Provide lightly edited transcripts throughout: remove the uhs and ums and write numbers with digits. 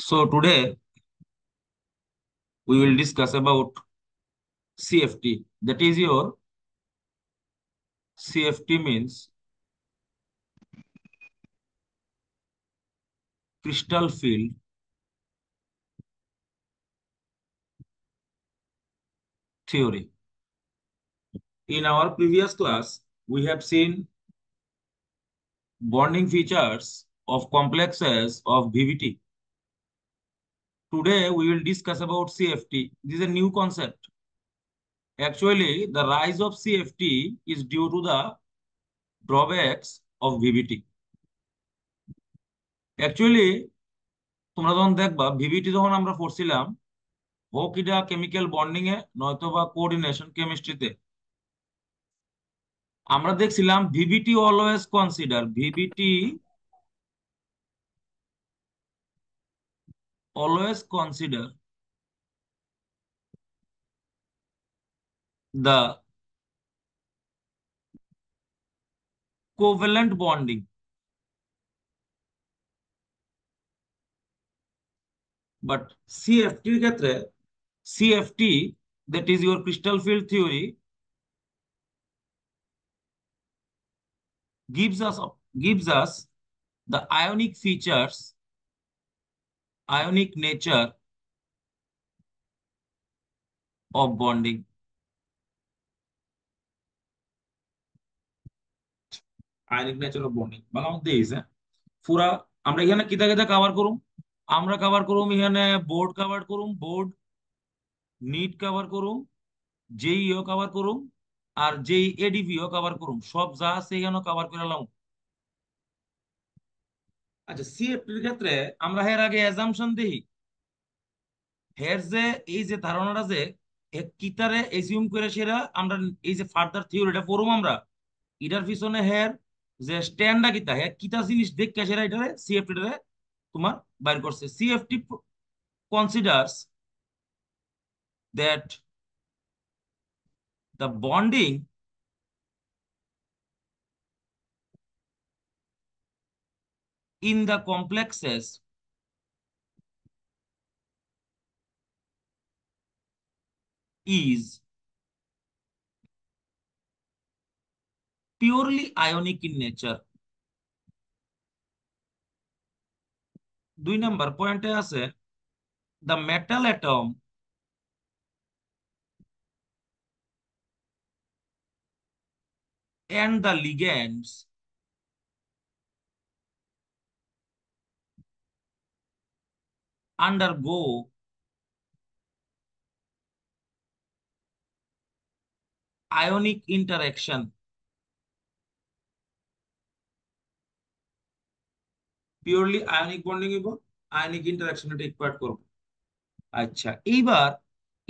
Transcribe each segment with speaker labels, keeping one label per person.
Speaker 1: So today we will discuss about CFT. That is your CFT means crystal field theory. In our previous class, we have seen bonding features of complexes of VVT. Today we will discuss about CFT. This is a new concept. Actually, the rise of CFT is due to the drawbacks of VVT. Actually, তোমরা যখন দেখবা VVT যখন আমরা পড়ছিলাম হোক এটা chemical bonding এ নয়তো বা কোঅর্ডিনেশন কেমিস্ট্রিতে আমরা দেখছিলাম VVT always consider the covalent bonding but সিএফটির ক্ষেত্রে CFT that is your crystal field theory gives us gives us the ionic nature of bonding. Ionic nature of bonding Bangla মধ্যে এইছে পুরা আমরা এখানে কিতা কিতা কভার করুম আমরা কভার করুম এখানে বোর্ড কভার করুম বোর্ড নিট কভার করুম জেইও কভার করুম আর যেই এডিভিও কভার করুম সব যা আছে এখানে কভার করে লাম। আচ্ছা সিএফটির ক্ষেত্রে আমরা এর আগে অ্যাজাম্পশন দেই হের যে এই যে ধারণাটা যে কিতারে এজিউম করে সেরা আমরা এই যে ফার্দার থিওরিটা পড়ুম আমরা এটার পিছনে হের যে স্ট্যান্ডটা কিতা হ্যাঁ কিতা জিনিস দেখে সেরা এটারে সিএফটি তোমার বাইর করছে CFT considers that the bonding in the complexes is purely ionic in nature. 2 নম্বর পয়েন্টে আছে the metal atom and the ligands undergo ionic interaction. Purely ionic bonding এবং আয়নিক ইন্টারাকশনে টেক পার্ট করব। আচ্ছা এইবার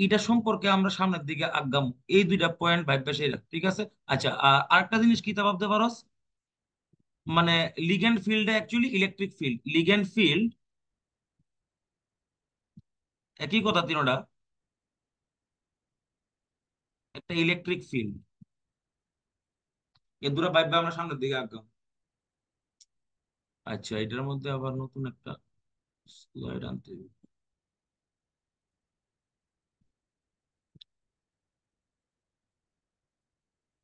Speaker 1: এটা সম্পর্কে আমরা সামনের দিকে আগাম এই দুইটা পয়েন্ট ভাববে সেরা ঠিক আছে। আচ্ছা আরেকটা জিনিস কি তা ভাবতে পারোস মানে লিগ্যান্ড ফিল্ডে actually electric field ligand field একই কথা তিনোটা একটা ইলেকট্রিক ফিল্ড এ দুটো ভাববে আমরা সামনের দিকে আগাম। আচ্ছা এটার মধ্যে আবার নতুন একটা স্লাইড আনতে হবে।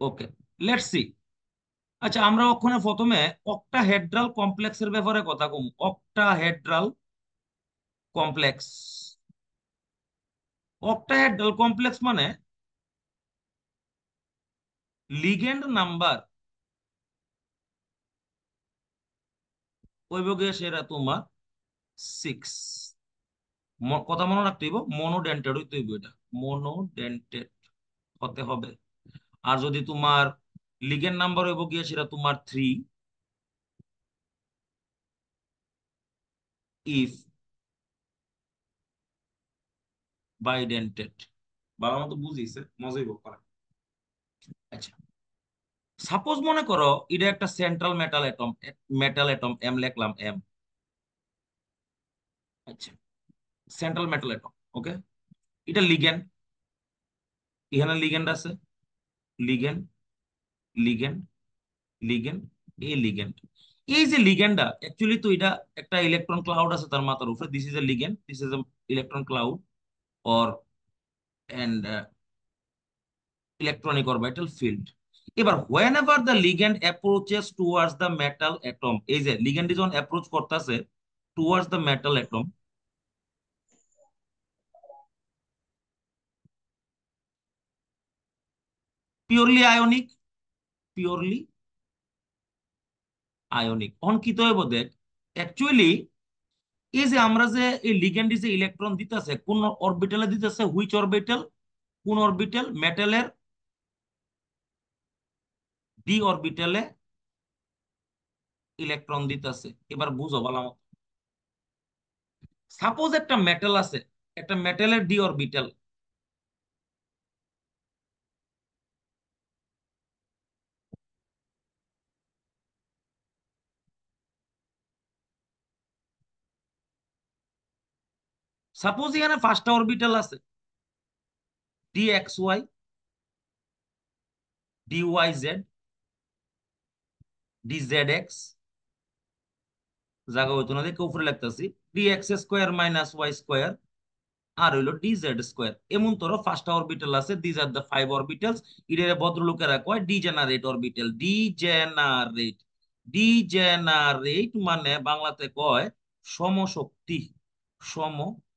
Speaker 1: Okay let's see. আচ্ছা আমরা ওখানে প্রথমে অক্টাহেড্রাল কমপ্লেক্সের ব্যাপারে কথা কম। অক্টাহেড্রাল কমপ্লেক্স অক্টাহেড্রাল কমপ্লেক্স মানে লিগেন্ড নাম্বার ওই বগে সেরা তোমার 6 কথা মনে রাখতে হইব মনোডেন্টেড হইতে হইব এটা মনোডেন্টেড হতে হবে। আর যদি তোমার লিগেন্ড নাম্বার হইব গিয়ে সেটা তোমার 3 ইফ বাইডেন্টেড ভালো মতো বুঝিছে মজাই করা। আচ্ছা সাপোজ মনে করো এটা একটা সেন্ট্রাল মেটাল অ্যাটম এম লিখলাম এম। আচ্ছা সেন্ট্রাল মেটাল অ্যাটম ওকে এটা লিগেন্ড এখানে লিগেন্ড আছে লিগেন্ড লিগেন্ড লিগেন্ড এ লিগেন্ড এই যে লিগ্যান্ডটা অ্যাকচুয়ালি তো এটা একটা ইলেকট্রন ক্লাউড আছে তার মাথার উপরে, this is a ligand, this is a electron cloud or and electronic orbital field. এবার whenever the ligand approaches towards the metal atom, এই যে ligand যখন অ্যাপ্রোচ করতেছে towards the metal atom, purely ionic, purely ionic অঙ্কিত হইব দেখ। Actually এই যে আমরা যে এই লিগ্যান্ডে যে ইলেকট্রন দিতেছে কোন অরবিটালে দিতেছে, হুইচ অরবিটাল, কোন অরবিটাল, মেটালের ডি অরবিটালে ইলেকট্রন দিতেছে। এবার বুঝো ভালো মতো। সাপোজ একটা মেটাল আছে, একটা মেটালের ডি অরবিটাল, সাপোজ এখানে ফার্স্টটা অরবিটাল আছে d x Y, D Y Z, D Z x, জায়গা হইতো না দেখে উপরে লিখতেছি, d x square minus Y square, আর হইলো ডি জেড স্কোয়ার। এমন তোর ফার্স্ট অরবিটাল আছে, these are the five orbitals. এটারে ভদ্রলোকেরা কয় ডিজেনারেট অরবিটাল, ডিজেনারেট। ডিজেনারেট মানে বাংলাতে কয় সমশক্তি, সমশক্তি,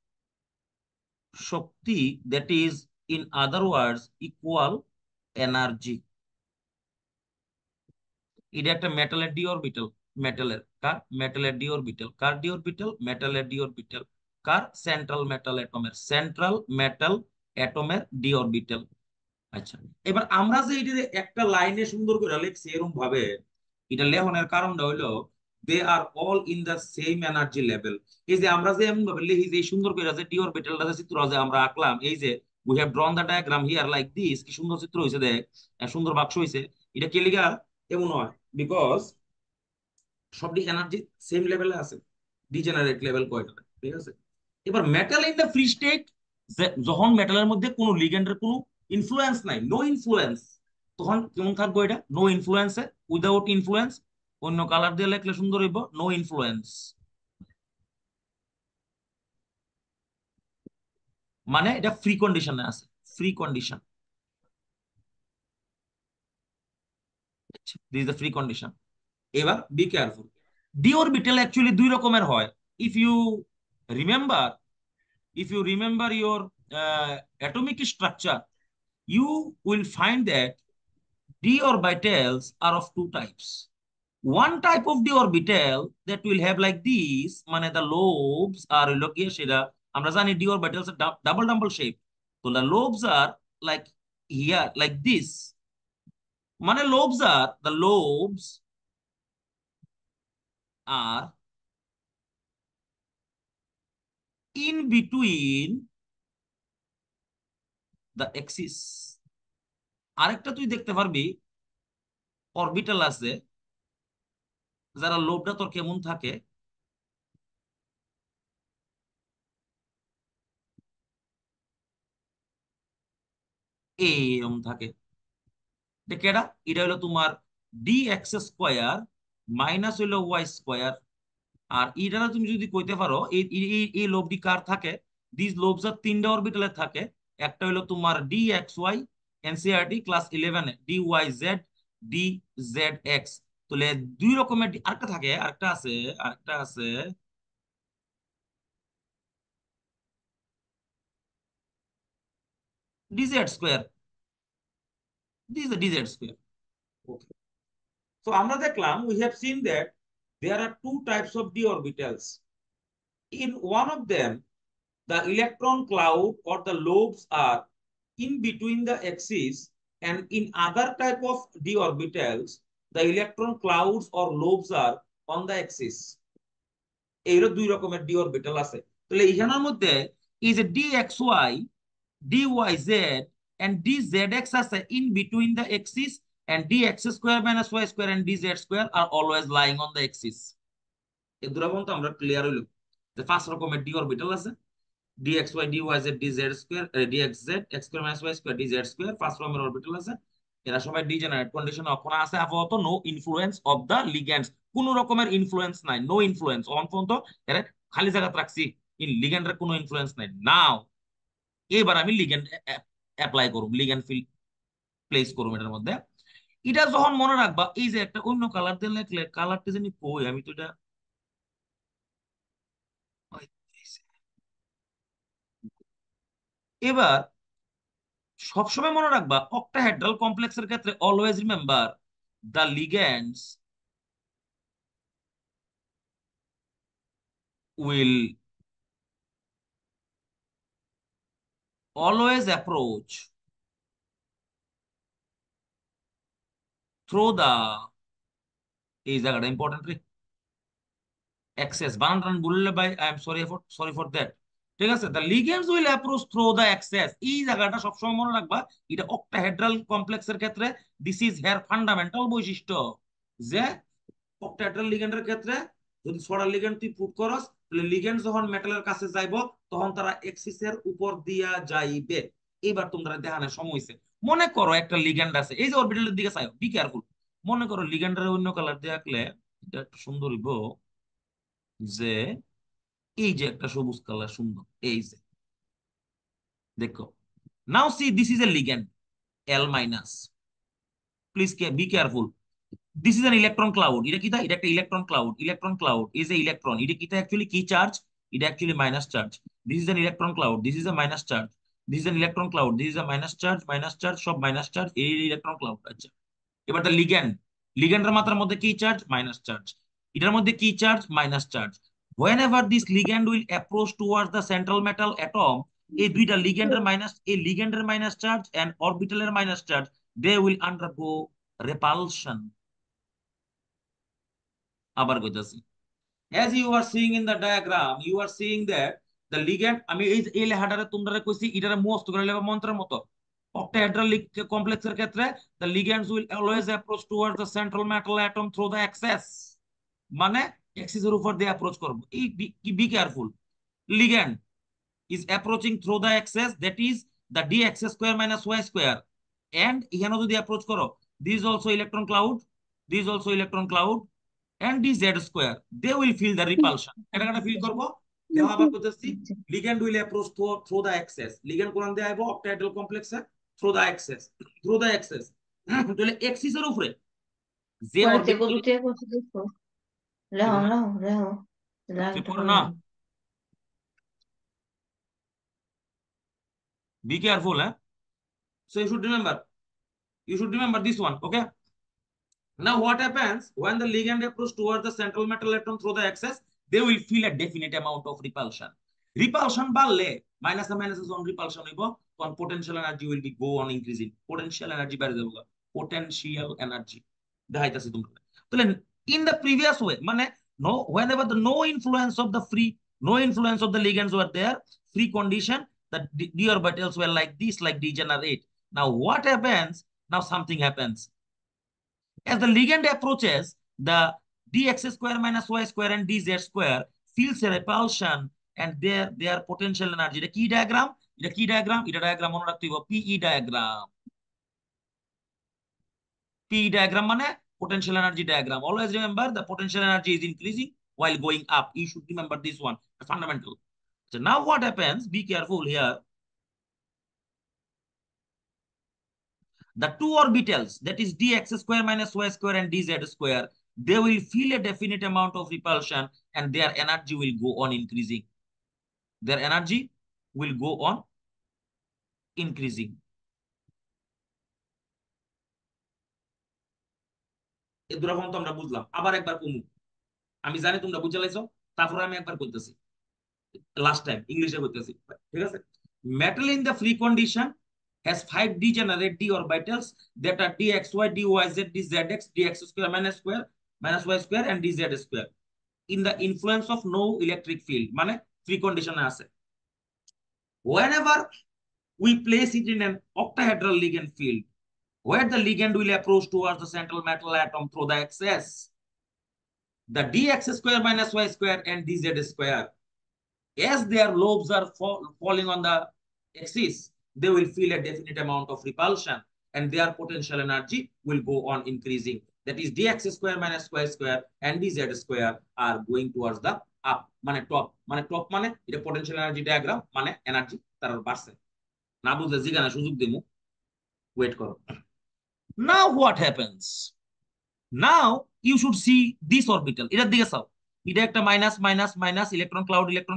Speaker 1: that is in other words equal energy. এটা একটা মেটালের ডি অরবিটাল, মেটালের কার, মেটালের ডি অরবিটাল, কার ডি অরবিটাল, মেটালের ডি অরবিটাল, কার, সেন্ট্রাল মেটাল অ্যাটমের, সেন্ট্রাল মেটাল অ্যাটমের ডি অরবিটাল। আচ্ছা, এবার আমরা যে এটা একটা লাইনে সুন্দর করে লিখছি এরকম ভাবে, এটা লেখনের কারণটা হইলো they are all in the same energy level. এই যে আমরা যে এমন ভাবে লিখি যে এই সুন্দর করে যে ডি অরবিটালটা যে চিত্র যে আমরা আঁকলাম, এই যে we have drawn the diagram here like this, কি সুন্দর চিত্র হয়েছে দেখ, সুন্দর বাক্স হয়েছে। এটা কে লিগা এমন হয়, বিকজ সবটি এনার্জি সেম লেভেলে আছে, ডিজেনারেট লেভেল কয়টা, ঠিক আছে। এবার metal in the free state, যখন মেটালের মধ্যে কোনো লিগ্যান্ডের কোনো ইনফ্লুয়েন্স নাই, নো ইনফ্লুয়েন্স, তখন কেমন থাকবো এটা, নো ইনফ্লুয়েন্সে, উইদাউট ইনফ্লুয়েন্স, অন্য কালার দিয়ে লিখলে সুন্দর হইব, নো ইনফ্লুয়েন্স, মানে এটা ফ্রি কন্ডিশনে আছে, free condition, this is the free condition. এবার be careful, d orbital actually দুই রকমের হয়। If you remember, if you remember your atomic structure, you will find that d orbitals are of two types. One type of d orbital that will have like this, মানে the lobes are হলো গিয়ে সেটা আমরা জানি d orbitals are double double shape, so the lobes are like here like this, মানে lobes are in between the axis। আরেকটা তুই দেখতে পারবি অরবিটাল আছে যারা লোবটা তোর কেমন থাকে, এরকম থাকে। এটা কেডা, এটা হলো তোমার ডি এক্স স্কোয়ার মাইনাস হইলো ওয়াই স্কোয়ার। আর এটা তুমি যদি কইতে পারো এই এই লোবটি কার থাকে, দিস লোবস আর তিনটা অরবিটালে থাকে। একটা হলো তোমার D x Y, NCERT class 11 D Y Z, D Z X. তাহলে দুই রকমের আরেকটা থাকে, আরেকটা আছে, আরেকটা আছে D Z square, D Z square. So আমরা দেখলাম, we have seen that there are two types of d orbitals. In one of them, the electron cloud or the lobes are in between the axes, and in other type of d orbitals, the electron clouds or lobes are on the axis. এইরো দুই রকমের D orbital আছে। তাহলে এইখানের মধ্যে এই যে D x Y, D Y Z and D Z X আছে in between the axis, and dx square minus y square and dz square are always lying on the axis. এই দুটো পর্যন্ত আমরা ক্লিয়ার হইলো যে পাঁচ রকমের ডি অরবিটাল আছে, dxy dy z dz square dxz x square minus y square dz square, পাঁচ রকমের অরবিটাল আছে। এরা সবাই ডিজেনারেট কন্ডিশনে এখন আছে আপাতত। নো ইনফ্লুয়েন্স অফ দ্য লিগ্যান্ডস, কোন রকমের ইনফ্লুয়েন্স নাই, নো ইনফ্লুয়েন্স অন পর্যন্ত এরা খালি জায়গা রাখছি, লিগ্যান্ডের কোনো ইনফ্লুয়েন্স নাই। নাও এবার আমি লিগ্যান্ড অ্যাপ্লাই করব, লিগ্যান্ড ফিল প্লেস করব এটার মধ্যে। এটা যখন মনে রাখবা, এই যে একটা অন্য কালার দিয়ে লিখলে, কালারটা জানি কই, আমি তো এটা এবার সবসময় মনে রাখবা, অক্টাহেড্রাল কমপ্লেক্সের ক্ষেত্রে always remember the ligands will always approach through the, এই জায়গাটা ইম্পর্টেন্ট, অ্যাক্সেস বানান বললে ভাই I am sorry for that. ঠিক আছে, the ligands will approach through the axes, এই জায়গাটা সবসময় মনে রাখবা। এটা অক্টাহেড্রাল কমপ্লেক্সের ক্ষেত্রে দিস ইজ হেয়ার ফান্ডামেন্টাল বৈশিষ্ট্য, যে অক্টাহেড্রাল লিগ্যান্ডের ক্ষেত্রে যদি ছড়া লিগ্যান্ড তুই পুট করস, তাহলে লিগ্যান্ড যখন মেটালের কাছে যাইব তখন তারা এক্সিসের উপর দিয়া যাইবে। এবার তোমরা দেখানোর সময় হইছে। মনে করো একটা লিগ্যান্ড আছে, এই যে অরবিটালের দিকে চাইও, বি কেয়ারফুল। মনে করো লিগ্যান্ডের অন্য কালার দিয়ে আঁকলে এটা একটু সুন্দর হইব, যে এই যে একটা সবুজ কালার সুন্দর, এই যে দেখো, now see this is a ligand L minus, please be careful. This is an electron cloud, এটা কি তা, এটা একটা electron cloud, electron cloud is a electron, এটা কি তা অ্যাকচুয়ালি কি চার্জ, এটা actually minus charge. This is an electron cloud, this is a minus charge, this is an electron cloud, this is a minus charge, সব minus charge, এই electron cloud. আচ্ছা, এবার the ligand, লিগ্যান্ডের মাত্রার মধ্যে কি charge, minus charge, এটার মধ্যে কি charge, minus charge. whenever this ligand will approach towards the central metal atom, এই দুইটা লিগ্যান্ডের মাইনাস, এই লিগ্যান্ডের মাইনাস চার্জ এন্ড অরবিটালের minus charge, they will undergo repulsion। আবার কইতাছি, as you are seeing in the diagram, you are seeing that the ligand, আমি এই লেখাটারে তোমরা কইছি এটারে মুখস্থ করে লেখা মন্ত্রের মতো। octahedral কমপ্লেক্সের ক্ষেত্রে the ligands will always approach towards the central metal atom through the axis, মানে axis এর উপর দিয়ে অ্যাপ্রোচ করব। এই be careful, ligand is approaching through the axis, that is the dx square minus y square, and এখানে যদি approach করো, this is also electron cloud, this is also electron cloud, and d z square, they will feel the repulsion। এটা একটা feel করব। দেখো আবার করতেছি, ligand will approach through the axis, ligand কোন দিয়ে আইবো, octahedral complex through the axis, through the axis, তাহলে axis এর উপরে যে
Speaker 2: Bueno, te
Speaker 1: orbital,
Speaker 2: conté con tu hijo.
Speaker 1: কি
Speaker 2: Lejos,
Speaker 1: বলবো,
Speaker 2: lejos, lejos. Lejos,
Speaker 1: তুই
Speaker 2: está
Speaker 1: পড়ো না,
Speaker 2: jodiendo.
Speaker 1: be careful, so you should remember this one, okay? Now, what happens when the ligand approach towards the central metal atom through the axis? They will feel a definite amount of repulsion. Repulsion বাড়লে minus and minus on repulsion হইব, তখন potential energy will be go on increasing. Potential energy বেড়ে যাবে, potential energy দেখাইতাছি তোমরা। তাহলে in the previous way, মানে no, whenever the no influence of the ligands were there, free condition, the d orbitals were like this, like degenerate. Now what happens? Now something happens. As the ligand approaches, the dx square minus y square and dz square feels a repulsion, and their potential energy, এটা কি diagram, এটা diagram মনে রাখতে হবে, পিই diagram. পিই diagram মানে potential energy diagram. Always remember the potential energy is increasing while going up. You should remember this one, fundamental. So now what happens, be careful here. The two orbitals, that is dx square minus y square and dz square, they will feel a definite amount of repulsion, and their energy will go on increasing. Their energy will go on increasing. এই দুরকম তো আমরা বুঝলাম, আবার একবার কমু, আমি জানি তোমরা বুঝে লাইছো, তারপরে আমি একবার করতেছি, লাস্ট টাইম ইংলিশে করতেছি, ঠিক আছে? Metal in the free condition has 5 degenerate d orbitals that are dxy, dyz, dzx, dx square minus y square and dz square in the influence of no electric field, মানে free condition আছে। Whenever we place it in an octahedral ligand field where the ligand will approach towards the central metal atom through the axis, the dx square minus y square and dz square, as their lobes are falling on the axis, they will feel a definite amount of repulsion, and their potential energy will go on increasing. That is dx square minus y square and dz square are going towards the up, মানে top মানে এটা potential energy diagram, মানে energy তার বাড়ছে। না বুঝলে জিগানা সুযোগ দিমু, ওয়েট করো। Now what happens? Now you should see this orbital, এটার দিকে চাও। এটা একটা minus minus minus electron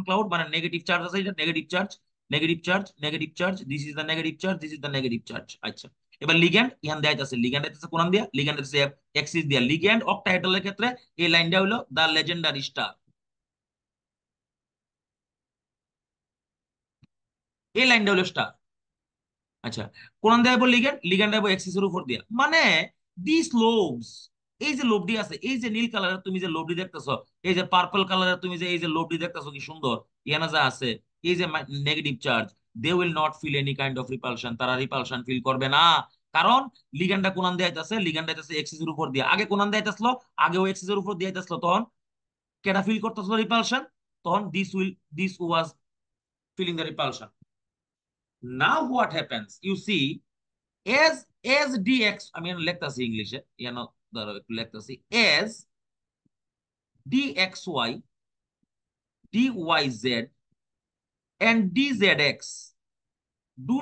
Speaker 1: cloud, মানে নেগেটিভ চার্জ আছে, এটা negative charge negative charge negative charge, this is the negative charge, this is the negative charge. আচ্ছা, এবার লিগ্যান্ড ইহান দেয়া আছে, লিগ্যান্ড আছে কোন দিয়া, লিগ্যান্ড আছে এক্সিস দিয়া। লিগ্যান্ড অক্টাহেড্রালের ক্ষেত্রে এই লাইনটা হলো দা লেজেন্ডারি স্টার, এই লাইনটা হলো স্টার। আচ্ছা, কোন দেয়া লিগ্যান্ড, লিগ্যান্ড দেব এক্সিস এর উপর দিয়া, মানে দিস লোবস, এই যে লোবডি আছে, এই যে নীল কালারের তুমি যে লোবডি দেখতেছো, এই যে পার্পল কালারের তুমি যে এই যে লোবডি দেখতেছো, কি সুন্দর ইয়ানা যা আছে, এই যে negative charge, they will not feel any kind of repulsion, তারা রিপালশন ফিল করবে না। কারণ লিগ্যান্ডটা কোন দেয়া যাচ্ছে, লিগ্যান্ড যাচ্ছে এক্সিস এর উপর দিয়া। আগে কোন দেয়া যাচ্ছিল, আগেও এক্সিস এর উপর দিয়া যাচ্ছিল, তখন কেটা ফিল করতেছিল রিপালশন, তখন this was filling the repulsion. Now what happens, you see, as dx, আমি লিখতাছি ইংলিশে, ইয়ানো ধরো একটু লিখতাছি, as dxy dyz and dzx do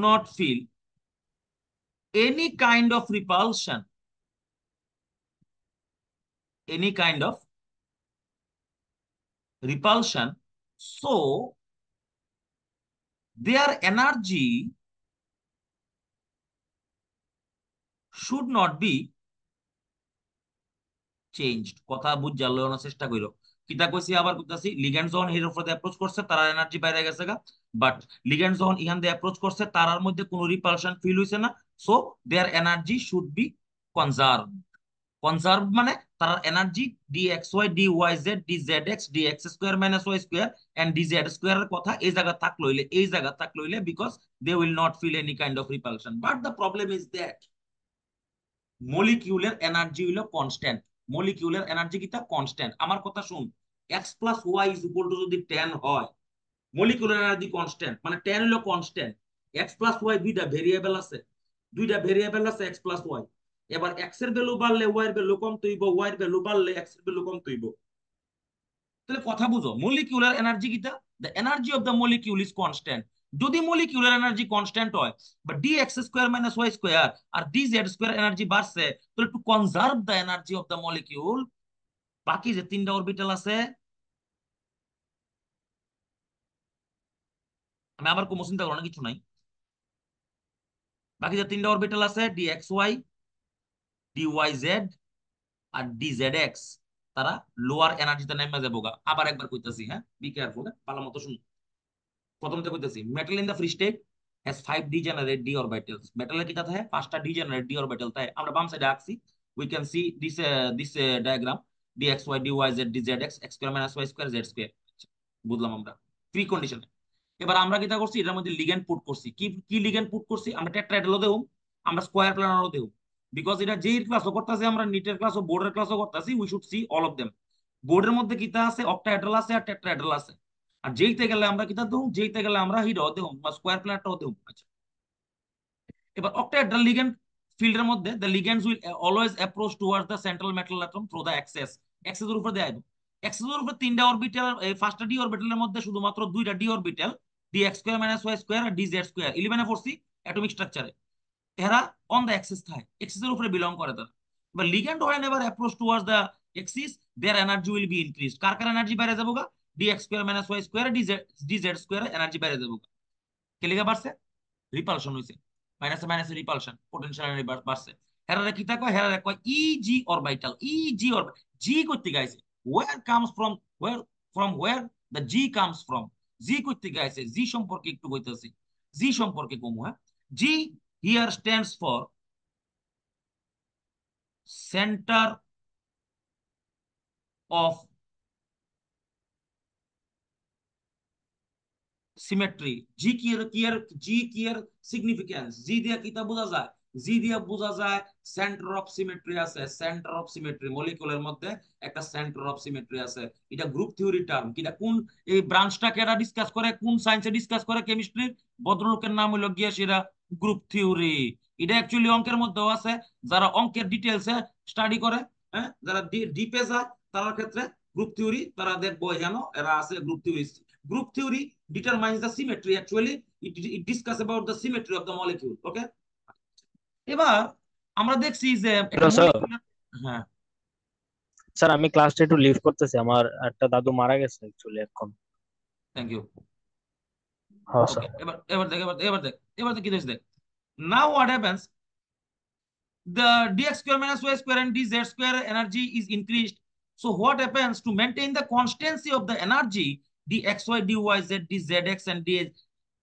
Speaker 1: not feel any kind of repulsion, any kind of repulsion, so their energy should not be changed। কথা বুঝ জানার চেষ্টা করো, কিতা কইছি আবার কইতাছি, লিগ্যান্ড যখন এর উপরে অ্যাপ্রোচ করছে তার এনার্জি বাইরে গেছে গা, বাট লিগ্যান্ড যখন ইহান দিয়ে অ্যাপ্রোচ করছে তারার মধ্যে কোনো রিপালশন ফিল হইছে না, so their energy should be conserve. Conserve মানে তার energy dxy dyz dzx dx square minus y square and dz square এর কথা এই জায়গা থাকলো হইলে, এই জায়গা থাকলো হইলে, because they will not feel any kind of repulsion. But the problem is that মলিকিউলের এনার্জি হইলো কনস্ট্যান্ট, মলিকিউলের এনার্জি কিটা কনস্ট্যান্ট। আমার কথা শুন, x plus Y is equal to যদি 10 হয়, মলিকিউলার এনার্জি কনস্ট্যান্ট, মানে 10 হলো কনস্ট্যান্ট। x প্লাস ওয়াই দুইটা ভেরিয়েবল আছে, দুইটা ভেরিয়েবল আছে x প্লাস ওয়াই। এবার x এর ভ্যালু বাড়লে y এর ভ্যালু কম তৈব, y এর ভ্যালু বাড়লে x এর ভ্যালু কম তৈব। তাহলে কথা বুঝো, মলিকিউলার এনার্জি কিটা, the energy of the molecule is constant. যদি মলিকিউলার এনার্জি কনস্ট্যান্ট হয়, বা dx square minus y square আর dz স্কয়ার এনার্জি বাড়ছে, তাহলে to conserve the energy of the molecule, বাকি যে তিনটা অরবিটাল আছে, আমি আবার কোনো চিন্তা করো না, কিছু নাই, বাকি যে তিনটা অরবিটাল আছে dxy dyz আর dzx, তারা লোয়ার এনার্জিতে নেমে যাবো গা। আবার একবার কইতাছি, হ্যাঁ, বি কেয়ারফুল, ভালো মতো শুনুন। প্রথম থেকে কইতাছি, metal in the free state has 5 degenerate d orbitals। মেটালের কিটা থাকে 5টা ডিজেনারেট d orbital থাকে। আমরা বাম সাইডে আঁকছি, we can C this diagram dxy dyz dzx x square minus y square z square. বুঝলাম আমরা ফ্রি কন্ডিশনে। এবার আমরা কিটা করছি, এটার মধ্যে লিগ্যান্ড পুট করছি। কি কি লিগ্যান্ড পুট করছি, আমরা টেট্রাহেড্রালও দেব, আমরা স্কয়ার প্ল্যানারও দেব, বিকজ এটা যেই ক্লাসও করতেছি, আমরা নিটের ক্লাসও বোর্ডের ক্লাসও করতেছি, we should see all of them. বোর্ডের মধ্যে কিতা আছে, অক্টাহেড্রাল আছে আর টেট্রাহেড্রাল আছে। আর যেইতে গেলে আমরা কিতা দেব, যেইতে গেলে আমরা হিডও দেব বা স্কয়ার প্ল্যানারটাও দেব। আচ্ছা, এবার অক্টাহেড্রাল লিগ্যান্ড ফিল্ডের মধ্যে the ligands will always approach towards the central metal atom through the axes. অ্যাক্সেসের উপর দেয়া, অ্যাক্সেসের উপর তিনটা অরবিটাল, এই ফার্স্টটা ডি অরবিটালের মধ্যে শুধুমাত্র দুইটা D orbital, dx square minus y square আর dz স্কয়ার 11 এ পড়ছি অ্যাটমিক স্ট্রাকচারে, এরা অন দ্য অ্যাক্সিস থাকে, অ্যাক্সিসের উপরে বিলং করে তারা। এবার ligand when ever approach towards the Axis, their energy will be increased. Car car energy বাইরে যাবো গা, dx square minus y square dz square energy বাইরে যাবো গা। কে লিগা বাড়ছে, রিপালশন হইছে, মাইনাসে মাইনাসে রিপালশন, পোটেনশিয়াল এনার্জি বাড়ছে। হেরারে কি কয়, হেরারে কয় E G orbital, E G orbital. G কইতে গাইছে, where comes from, where the G comes from, G কইতে গাইছে, জি সম্পর্কে একটু কইতাছি, জি সম্পর্কে কমু, হ্যাঁ। G here stands for centre of symmetry. G কি এর, জি কি এর সিগনিফিকেন্স, জি দিয়া কিতা বোঝা যায়, জি দিয়া বোঝা যায় সেন্টার অফ সিমেট্রি আছে। সেন্টার অফ সিমেট্রি, মলিকুলের মধ্যে একটা সেন্টার অফ সিমেট্রি আছে। এটা গ্রুপ থিওরি টার্ম, কিটা কোন এই ব্রাঞ্চটা কেডা ডিসকাস করে, কোন সায়েন্সে ডিসকাস করে, কেমিস্ট্রির ভদ্রলোকের নাম হলো গিয়া সেরা গ্রুপ থিওরি। এটা অ্যাকচুয়ালি অঙ্কের মধ্যেও আছে, যারা অঙ্কের ডিটেলসে স্টাডি করে, হ্যাঁ, যারা ডিপে যায় তার ক্ষেত্রে গ্রুপ থিওরি তারা দেখবো এখানে এরা আছে group theory. Group theory determines the symmetry actually, it discuss about the symmetry of the molecule. ওকে, এবার আমরা দেখছি যে একটা
Speaker 3: হ্যালো স্যার।
Speaker 1: মলিকিউল। হ্যাঁ,
Speaker 3: স্যার আমি ক্লাসটা একটু লিভ করতেছি, আমার একটা দাদু মারা গেছে অ্যাকচুয়ালি এখন।
Speaker 1: Thank you.
Speaker 3: হ্যাঁ
Speaker 1: ওকে,
Speaker 3: স্যার।
Speaker 1: এবার এবার দেখ, এবার দেখ কি দেখছিস, দেখ। নাও what happens, the dx square minus y square and dz square energy is increased. So what happens to maintain the constancy of the energy, dxy dyz dzx and ds,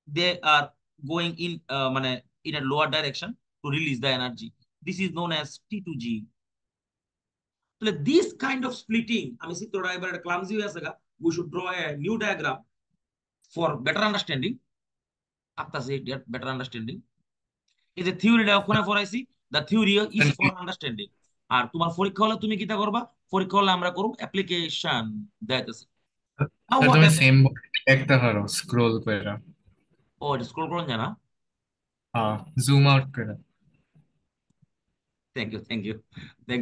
Speaker 1: they are going in মানে in a lower direction to release the energy. This is known as T2G. তাহলে this kind of splitting, আমি চিত্রটা এবার একটা clumsy হয়ে আছে গা, we should draw a new diagram for better understanding. আপনার better understanding, এই যে থিওরিটা ওখানে পড়াইছি, the theory is for understanding. আর তোমার পরীক্ষা হলে তুমি কিটা করবা, পরীক্ষা হলে আমরা করব অ্যাপ্লিকেশন দেখাইতেছি। নাও
Speaker 4: স্যার
Speaker 1: হোয়াট
Speaker 4: তুমি
Speaker 1: হ্যাপেন,
Speaker 4: সেম একটা করো স্ক্রোল করে।
Speaker 1: ও এটা স্ক্রল করুন জানা।
Speaker 4: হ্যাঁ, জুম আউট করে।
Speaker 1: Thank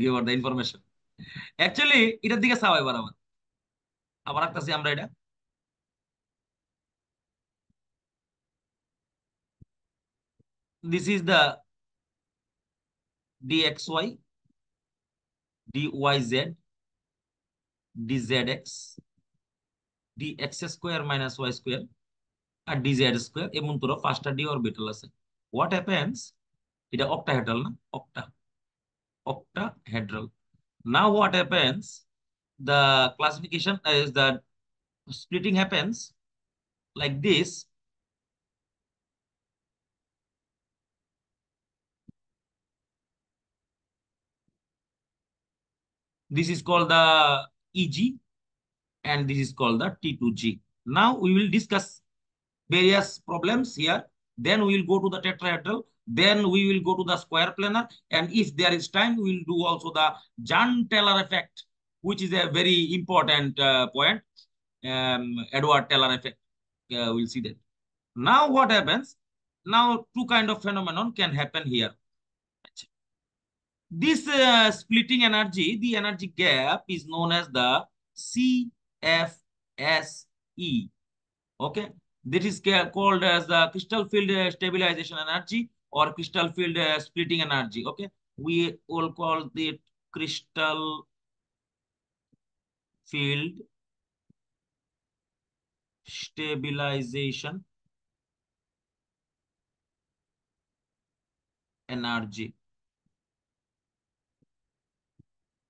Speaker 1: you, for the information. Actually এটার দিকে চাও এবার আবার আবার আঁকতেছি আমরা এটা। This is the dxy dyz dzx dx square minus y square আর dz স্কয়ার, এমন তোর পাঁচটা ডি অরবিটাল আছে। হোয়াট হ্যাপেন্স, এটা অক্টাহেড্রাল না, octahedral. Now what happens? The classification is that splitting happens like this. This is called the EG and this is called the T2G. Now we will discuss various problems here. Then we will go to the tetrahedral. Then we will go to the square planar. And if there is time, we will do also the Jahn-Teller effect, which is a very important point. Edward Teller effect. We'll see that. Now what happens? Now two kind of phenomenon can happen here. This splitting energy, the energy gap is known as the CFSE. Okay, that is called as the crystal field stabilization energy or crystal field splitting energy. Okay, we all call it crystal field stabilization energy.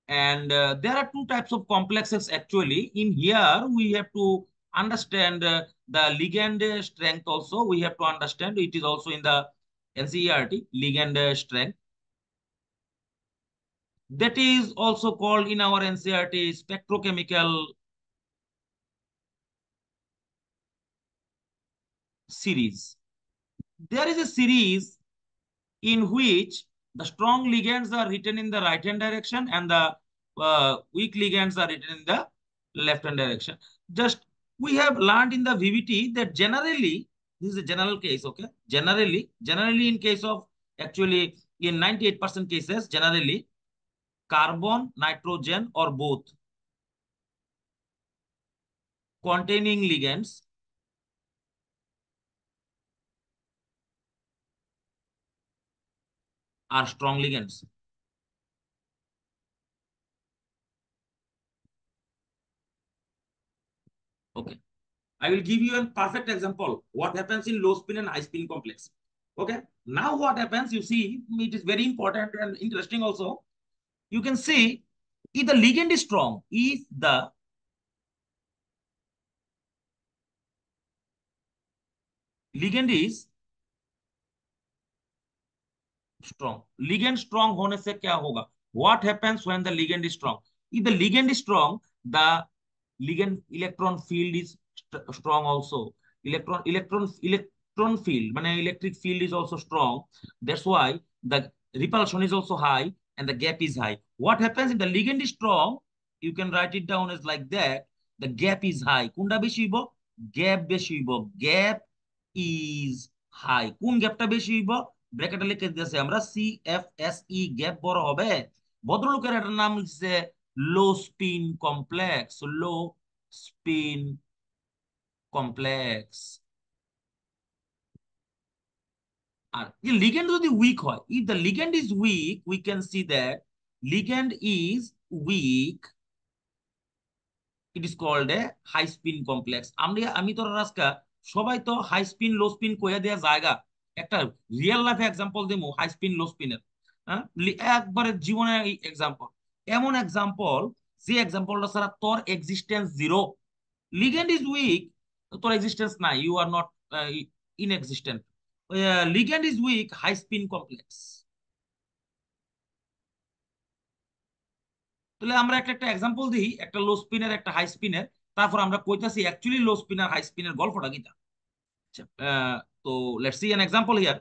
Speaker 1: And there are two types of complexes actually. In here, we have to understand the ligand strength also. We have to understand it is also in the NCERT, ligand strength. That is also called in our NCERT spectrochemical series. There is a series in which the strong ligands are written in the right hand direction and the weak ligands are written in the left hand direction. Just we have learned in the VBT that generally, this is a general case, okay? Generally in case of actually in 98% cases, generally carbon, nitrogen or both containing ligands are strong ligands. Okay, I will give you a perfect example. What happens in low spin and high spin complex. Okay, now what happens, you see, it is very important and interesting also. You can see if the ligand is strong, if the ligand is strong, ligand strong होने से क्या होगा? What happens when the ligand is strong? If the ligand is strong, the ligand electron field is strong also. Electron field, মানে electric field is also strong. That's why the repulsion is also high and the gap is high. What happens if the ligand is strong? You can write it down as like that. The gap is high. কোনটা বেশি হইব? Gap বেশি হইব. Gap is high. কোন গ্যাপটা বেশি হইব? ব্র্যাকেটে লিখে দিতেছি আমরা CFSE, গ্যাপ বড় হবে। ভদ্রলোকের একটা নাম লিখছে low spin complex, low spin complex. আর যে লিগ্যান্ড যদি উইক হয়, if the ligand is weak, we can see that ligand is weak, it is called a high spin complex. আমি তো রাস্কা সবাই তো হাই স্পিন লো স্পিন কইয়া দেওয়া জায়গা। একটা রিয়েল লাইফে এক্সাম্পল দিমু হাই স্পিন লো স্পিনের। হ্যাঁ, একবারে জীবনের এক্সাম্পল, এমন এক্সাম্পল যে এক্সাম্পলটা ছাড়া তোর existence zero. Ligand is weak, তোর এক্সিস্টেন্স নাই, you are not in existent. Ligand is weak, high spin complex. তাহলে আমরা একটা একটা এক্সাম্পল দিই, একটা লো স্পিনের একটা হাই স্পিনের, তারপর আমরা কইতাছি অ্যাকচুয়ালি লো স্পিনার হাই স্পিনের গল্পটা কি। আচ্ছা, তো let's see an example here.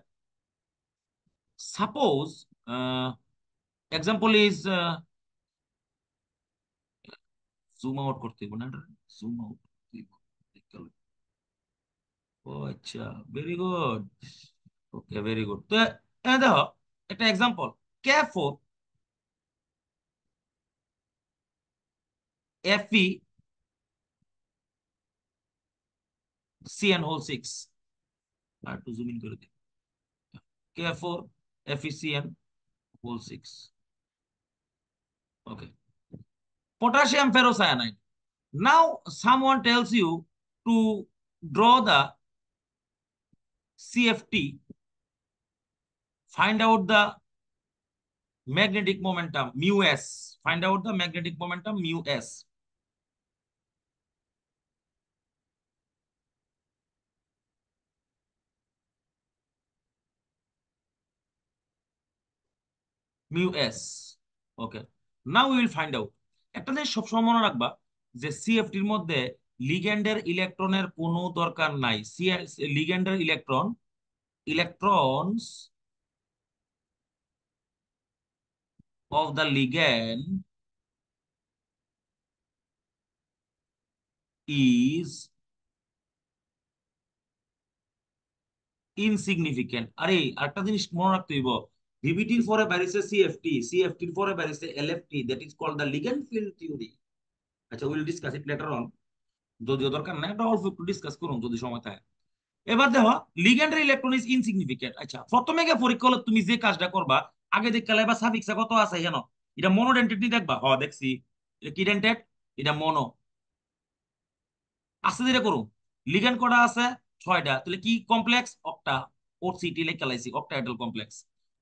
Speaker 1: Suppose example is, zoom out করতে হবে না, জুম আউট। ও আচ্ছা, ভেরি গুড। ওকে, ভেরি গুড। তো দেখো একটা এক্সাম্পল, ক্যাফো FE CN হোল 6। আর একটু জুম ইন করে দিই। ক্যাফো FeCN whole 6। Okay, potassium ferrocyanide. Now someone tells you to draw the CFT, find out the magnetic momentum mu s, find out the magnetic momentum mu s. Mu s, okay, now we will find out. একটা জিনিস সবসময় মনে রাখবা যে সিএফটির মধ্যে লিগ্যান্ডের ইলেকট্রনের কোনো দরকার নাই। লিগ্যান্ডের electrons of the ligand is insignificant. আরে আরেকটা জিনিস মনে রাখতে হইব, ভিভিটির পরে বেরিয়েছে সিএফটি, সিএফটির পরে বেরিয়েছে LFT, that is called the ligand field theory. আচ্ছা, will discuss it later on, যদিও দরকার নাই, এটা অল্প একটু ডিসকাস করুন যদি সময় থাকে। এবার দেখো লিগ্যান্ডের ইলেকট্রন ইজ ইনসিগনিফিকেন্ট। আচ্ছা, প্রথমে গিয়ে পরীক্ষা হলো তুমি যে কাজটা করবা, আগে দেখতে লাগবা সাফিক্সে কত আছে জানো। এটা মনোডেন্টেড নি দেখবা, দেখছি এটা কি ডেন্টেড, এটা মনো। আস্তে ধীরে করুন। লিগ্যান্ড কটা আছে? 6টা। তাহলে কি কমপ্লেক্স? অক্টা, OCT লেখা লাইছি, অক্টাহেড্রাল কমপ্লেক্স।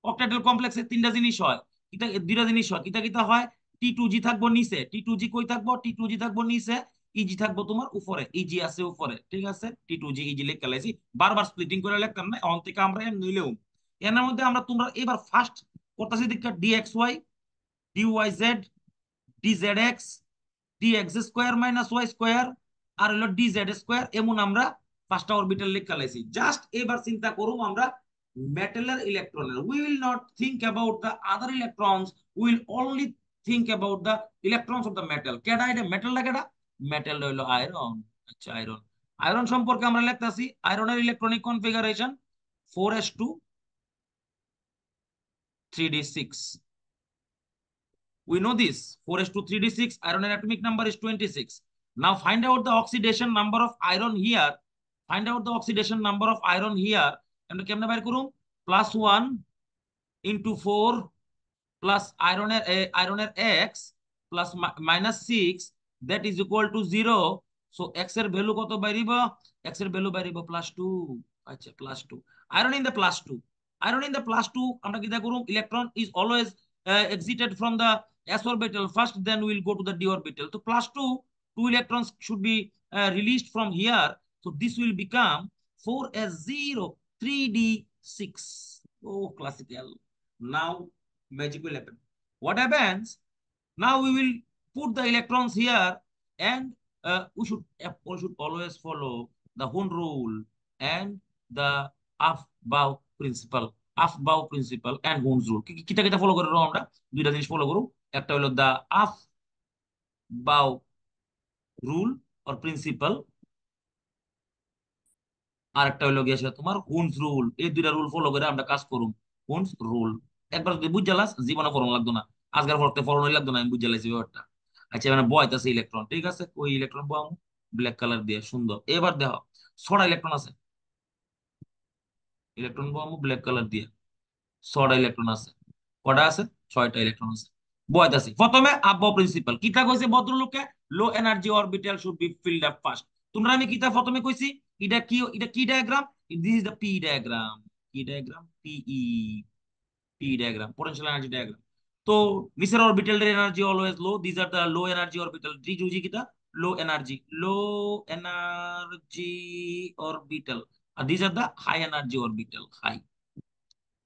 Speaker 1: অক্টাহেড্রাল কমপ্লেক্সে 3টা জিনিস হয়, কিটা 2টা জিনিস হয়, কিটা কিটা হয়। T2G থাকবো নিচে, T2G কই থাকবো, T2G থাকবো নিচে, ইজি থাকবো তোমার উপরে, ইজি আছে উপরে, ঠিক আছে। T2G ইজি লেখা লাইছি, বারবার স্প্লিটিং করে লিখতাম না, অন থেকে আমরা এম নিলেও। এর মধ্যে আমরা তোমরা এবার ফার্স্ট করতেছি দীক্ষা DXY, DYZ, DZX, DX square minus Y square, আর হলো DZ স্কোয়ার, এমন আমরা 5টা অরবিটাল লিখে লাইছি। জাস্ট এবার চিন্তা করুম আমরা মেটালের ইলেকট্রনের, we will not think about the other electrons, will only think about the electrons of the metal. কেডা এটা মেটালটা, কেডা মেটাল হইলো আয়রন। আচ্ছা, আয়রন, আয়রন সম্পর্কে আমরা লিখতেছি আয়রনের electronic configuration 4s2 3d6। We know this 4s2 3d6, iron atomic number is 26. Now find out the oxidation number of iron here. Find out the oxidation number of iron here. আমরা কেমনে বাইর করুম? +1 into 4 plus iron x plus -6, that is equal to 0. So x এর value কত বাইরিব? x এর value বাইরিব +2। আচ্ছা, +2, iron in the +2, iron in the +2 আমরা কি দা করুম? Electron is always exited from the s orbital first, then we will go to the d orbital. So +2, 2 electrons should be released from here, so this will become 4s0 3d6. Oh, classical. Now magic will happen. What happens? Now we will put the electrons here, and we should always follow the Hund rule and the Aufbau principle, Aufbau principle and Hund's rule. কিটা কিটা follow করে আমরা দুইটা জিনিস follow করব। একটা হলো the Aufbau rule or principle, আর একটা হইলো গিয়ে সেটা তোমার হুনস রুল। এই দুইটা রুল ফলো করে আমরা কাজ করুম। হুনস রুল একবার যদি বুঝালাস জীবনে ফলন লাগতো না, আজকের পড়তে ফলন লাগতো না, আমি বুঝালাইছি ব্যাপারটা। আচ্ছা মানে বয়তাছে ইলেকট্রন, ঠিক আছে, ওই ইলেকট্রন বয়াম ব্ল্যাক কালার দিয়ে সুন্দর। এবার দেখো ছড়া ইলেকট্রন আছে, ইলেকট্রন বয়াম ব্ল্যাক কালার দিয়ে, ছয়টা ইলেকট্রন আছে। কটা আছে? ছয়টা ইলেকট্রন আছে। বয়তাছি প্রথমে আব্বা প্রিন্সিপাল কিতা কইছে ভদ্রলোকে, low energy orbital should be filled up first. তোমরা আমি কিতা প্রথমে কইছি, এটা কি diagram, this is the P diagram. কি diagram? P diagram, potential energy diagram. তো নিচের orbital energy always low, this are the low energy orbital. জি জুজি কিতা low energy, low energy orbital, আর this are the high energy orbital, high.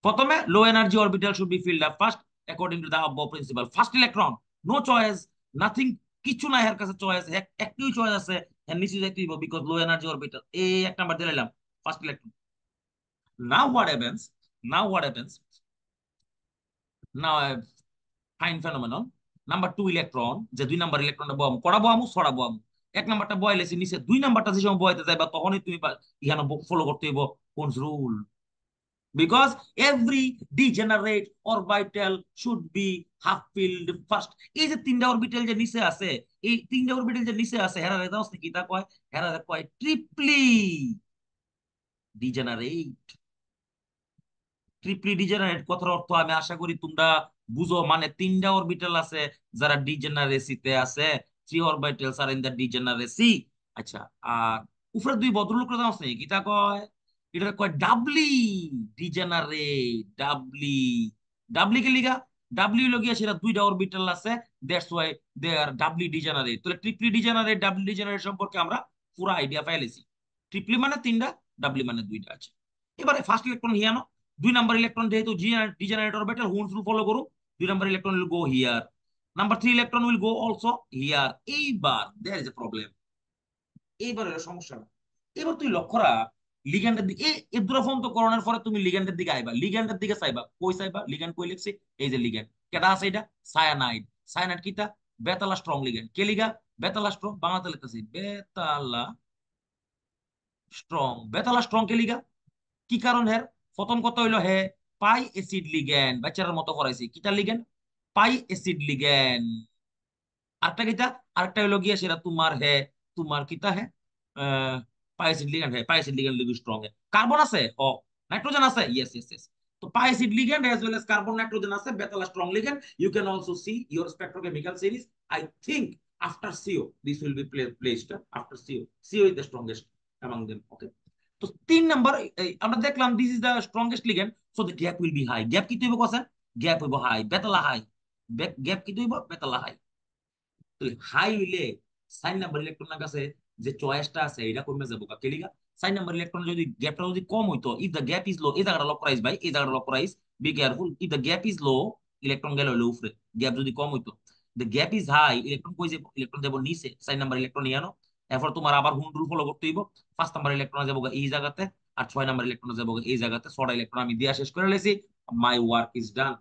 Speaker 1: প্রথমে low energy orbital should be filled up first according to the above principal. First electron, no choice, nothing, কিছু নাই এর কাছে choice, একটাই choice আছে, এর নিচে যাইতে হইব বিকজ লো এনার্জি অরবিটাল। এই এক নাম্বার দিলাম first electron. Now what happens, now what happens, now fine phenomenon. Number two electron, যে দুই নাম্বার ইলেকট্রনটা বয়াম করা বয়ামু ছড়া বয়ামু। এক নাম্বারটা বয়াইলেছি নিচে, দুই নাম্বারটা যে সময় বয়াইতে যাইবা তখনই তুমি ইহানো ফলো করতে হইব কোন rule, because every degenerate orbital should be half filled first. এই যে তিনটা অরবিটাল যে নিচে আছে, এই তিনটা অরবিটাল যে নিচে আছে হেরা রেজাউস কি তা কয়, হেরা কয় ট্রিপলি ডিজেনারেট। ট্রিপলি ডিজেনারেট কথার অর্থ আমি আশা করি তোমরা বুঝো, মানে তিনটা অরবিটাল আছে যারা ডিজেনারেসিতে আছে, three orbitals are in the degeneracy. আচ্ছা, আর উপরে দুই ভদ্রলোক রেজাউস নেই কি তা কয়, এটা কয় ডাবলি ডিজেনারেট, ডাবলি। ডাবলি কে লিগা, ডাবলি লগিয়া সেটা দুইটা অরবিটাল আছে, that's why they are doubly degenerate. তাহলে ট্রিপলি ডিজেনারেট ডাবলি ডিজেনারেট সম্পর্কে আমরা পুরো আইডিয়া পাইলেছি। ট্রিপলি মানে তিনটা, ডাবলি মানে দুইটা। আছে এবারে ফার্স্ট ইলেকট্রন হিয়ানো, দুই নাম্বার ইলেকট্রন যেহেতু ডিজেনারেট অরবিটাল হুন্স রুল ফলো করুন, দুই number electron will go here, number three electron will go also here. এইবার দেয়ার ইজ এ প্রবলেম, এইবার হলো সমস্যা। এবার তুই লক্ষ্য রাখ লিগ্যান্ডের দিকে, এই দুরফম তো করণের পরে তুমি লিগ্যান্ডের দিকে আইবা, লিগ্যান্ডের দিকে চাইবা, কই চাইবা, লিগ্যান্ড কই লিখছি, এই যে লিগ্যান্ড কেটা আছে, এটা সায়ানাইড। সায়ানাইড কিটা বেতালা স্ট্রং লিগ্যান্ড, কে লিগা বেতালা স্ট্রং, বাংলাতে লিখতেছি বেতালা স্ট্রং। বেতালা স্ট্রং কে লিগা, কি কারণ হের, প্রথম কথা হইলো হে পাই অ্যাসিড লিগ্যান্ড, বাচ্চার মতো করাইছি কিটা লিগ্যান্ড, পাই অ্যাসিড লিগ্যান্ড। আরেকটা কিতা, আরেকটা হইলো গিয়া সেটা তোমার হে, তোমার কিতা হে পাইসিড লিগ্যান্ড, হে পাইসিড লিগ্যান্ড লিগ স্ট্রং হে। কার্বন আছে, ও নাইট্রোজেন আছে, ইয়েস ইয়েস ইয়েস। তো pi acid ligand as well as carbon nitrogen আছে, বেতালা strong ligand. You can also see your spectrochemical series. I think after CO this will be placed after CO. CO is the strongest among them. Okay, তো তিন number আমরা দেখলাম this is the strongest ligand, so the gap will be high. Gap কি হইব কথা, gap হইব high, বেতালা high, gap কি হইব বেতালা হাই। তো হাই হইলে সাইন নাম্বার ইলেকট্রনের কাছে যে চয়েসটা আছে এটা কমে যাবো কেলিগা। সাইন নাম্বার ইলেকট্রন যদি গ্যাপটা যদি কম হইতো, if the gap is low, এই জায়গাটা লক প্রাইস ভাই, এই জায়গাটা lock price, be careful, if the gap is low electron গেল হইলো উপরে, গ্যাপ যদি কম হইতো, the gap is high electron কই যাবো, ইলেকট্রন যাবো নিচে, সাইন নাম্বার ইলেকট্রন ইয়ানো। এরপর তোমার আবার হুন্ড রুল ফলো করতে হইব, পাঁচ নাম্বার ইলেকট্রন যাবো এই জায়গাতে, আর ছয় নাম্বার ইলেকট্রন যাবো এই জায়গাতে। ছটা ইলেকট্রন আমি দিয়া শেষ করে লেছি, my work is done,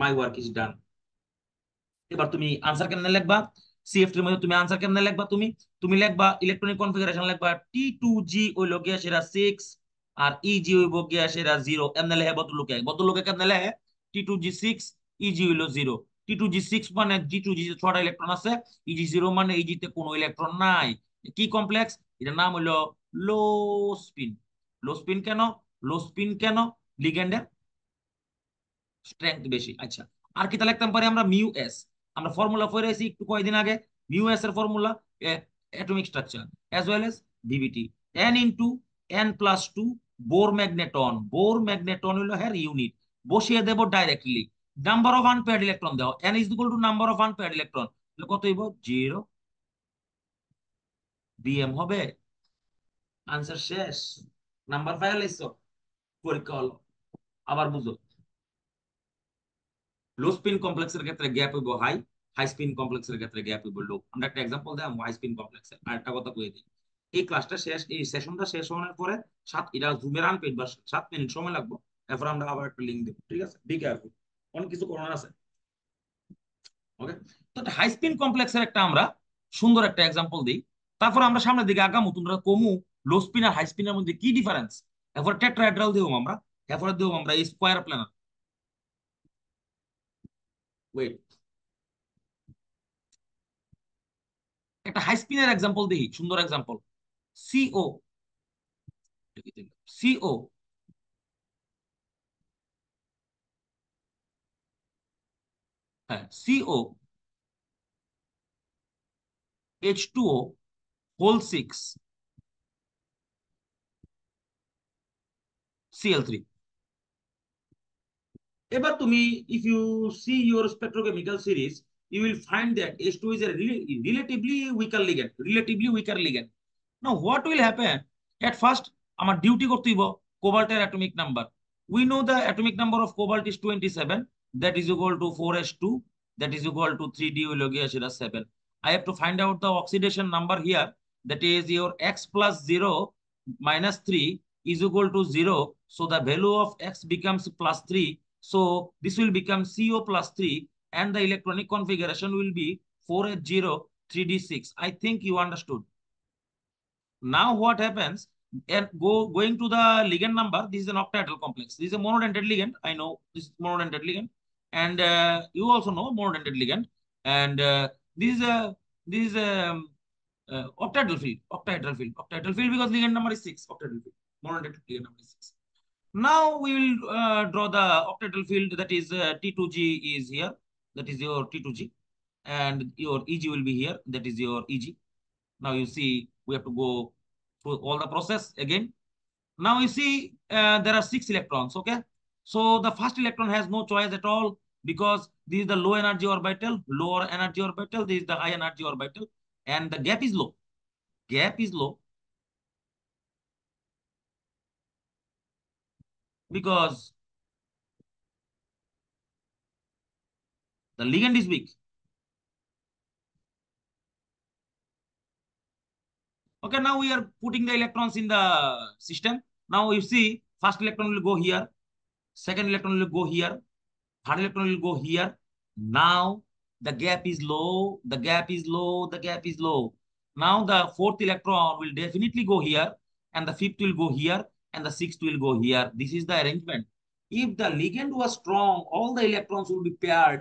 Speaker 1: my work is done. এবার তুমি আনসার কেমনে লিখবা, সিএফটি এর মধ্যে তুমি আনসার কেমনে লিখবা, তুমি তুমি লিখবা ইলেকট্রনিক কনফিগারেশন লিখবা T2G হইলো গিয়া সেটা 6 আর ইজি হইব গিয়া সেটা 0। এমনে লেখে বদলুকে, বদলুকে কেমনে লেখে, T2G 6 ইজি হইলো 0। T2G 6 মানে G2G তে 6টা ইলেকট্রন আছে, ইজি 0 মানে ইজি তে কোনো ইলেকট্রন নাই। কি কমপ্লেক্স, এটার নাম হইলো লো স্পিন। লো স্পিন কেন, লো স্পিন কেন, লিগ্যান্ডের স্ট্রেংথ বেশি। আচ্ছা, আর কি লিখতাম পারি আমরা, মিউ এস, আমরা ফর্মুলা পড়েছি একটু কয়েকদিন আগে, মিউ এস এর formula atomic structure as well as VBT, n into n plus 2 Bohr magneton. Bohr magneton হলো হ্যাঁ ইউনিট, বসিয়ে দেব directly. Number of unpaired electron দাও, n is equal to number of unpaired electron, কত হইব 0 bm হবে। Answer শেষ, number ফাইলাইছো, পরীক্ষা হলো। আবার বুঝো, লো স্পিন কমপ্লেক্সের ক্ষেত্রে গ্যাপ হইব হাই, হাই স্পিন কমপ্লেক্সের ক্ষেত্রে গ্যাপ হইব লো। আমরা একটা এক্সাম্পল দেব হাই স্পিন কমপ্লেক্সের। আর একটা কথা কই দিই, এই ক্লাসটা শেষ, এই সেশনটা শেষ হওয়ার পরে এটা জুমে রান পেজ বা 7 মিনিট সময় লাগবে, এরপর আমরা আবার একটা লিংক দেব, ঠিক আছে, বি কেয়ারফুল, অনেক কিছু করার আছে। ওকে, তো হাই স্পিন কমপ্লেক্সের একটা আমরা সুন্দর একটা এক্সাম্পল দিই, তারপর আমরা সামনের দিকে আগামু, তোমরা কমু লো স্পিন আর হাই স্পিনের মধ্যে কি ডিফারেন্স? এরপর টেট্রাহেড্রাল দেবো আমরা, এরপর দেবো আমরা স্কোয়ার প্ল্যানার। ওয়েট, একটা হাই স্পিনের এক্সাম্পল দেখি, সুন্দর এক্সাম্পল। সিও, সিও, হ্যাঁ সিও, H2O হোল 6 Cl3। এবার তুমি, if you see your spectrochemical series, you will find that H2 is a relatively weaker ligand, relatively weaker ligand. Now what will happen? At first আমার duty করতে হইব কোবাল্টের atomic number. We know the atomic number of cobalt is 27, that is equal to 4s2, that is equal to 3d হইল গিয়া সেটা 7। I have to find out the oxidation number here, that is your x plus 0 minus 3 is equal to 0, so the value of x becomes plus 3, so this will become CO plus 3, and the electronic configuration will be 4s0 3d6। I think you understood. Now what happens? And going to the ligand number, this is an octahedral complex. This is a monodentate ligand. I know this is monodentate ligand, and you also know monodentate ligand. And this is a octahedral field. Octahedral field. Octahedral field because ligand number is 6. Octahedral field. Monodentate ligand number is 6. Now we will draw the octahedral field. That is T2G is here. That is your T2G, and your EG will be here. That is your EG. Now you see we have to go through all the process again. Now you see there are 6 electrons. Okay, so the first electron has no choice at all because this is the low energy orbital, lower energy orbital, this is the high energy orbital, and the gap is low. Gap is low because the ligand is weak. Okay, now we are putting the electrons in the system. Now you see first electron will go here, second electron will go here, third electron will go here. Now the gap is low, the gap is low, the gap is low. Now the fourth electron will definitely go here, and the fifth will go here, and the sixth will go here. This is the arrangement. If the ligand was strong, all the electrons will be paired.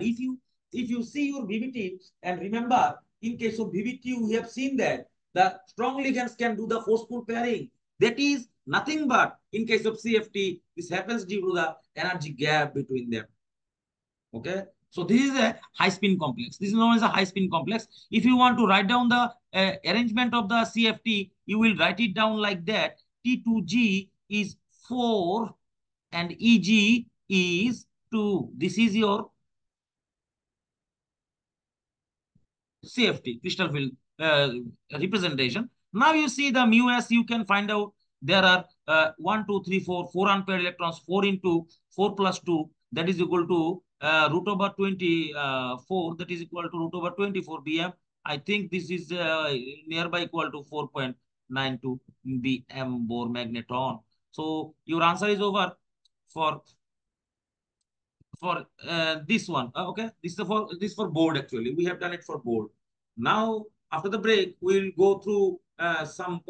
Speaker 1: If you see your VBT, and remember, in case of VBT, we have seen that the strong ligands can do the forceful pairing. That is nothing but in case of CFT, this happens due to the energy gap between them. Okay, so this is a high spin complex. This is known as a high spin complex. If you want to write down the arrangement of the CFT, you will write it down like that. T2G is 4 and EG is 2. This is your CFT, crystal field representation. Now you see the mu s, you can find out there are 1, 2, 3, 4, 4 unpaired electrons, 4 into 4 plus 2, that is equal to root over 24, that is equal to root over 24 bm. I think this is nearby equal to 4.92 bm Bohr magneton. So your answer is over for this one. Okay, this is for board. Actually, we have done it for board. Now after the break we'll go through some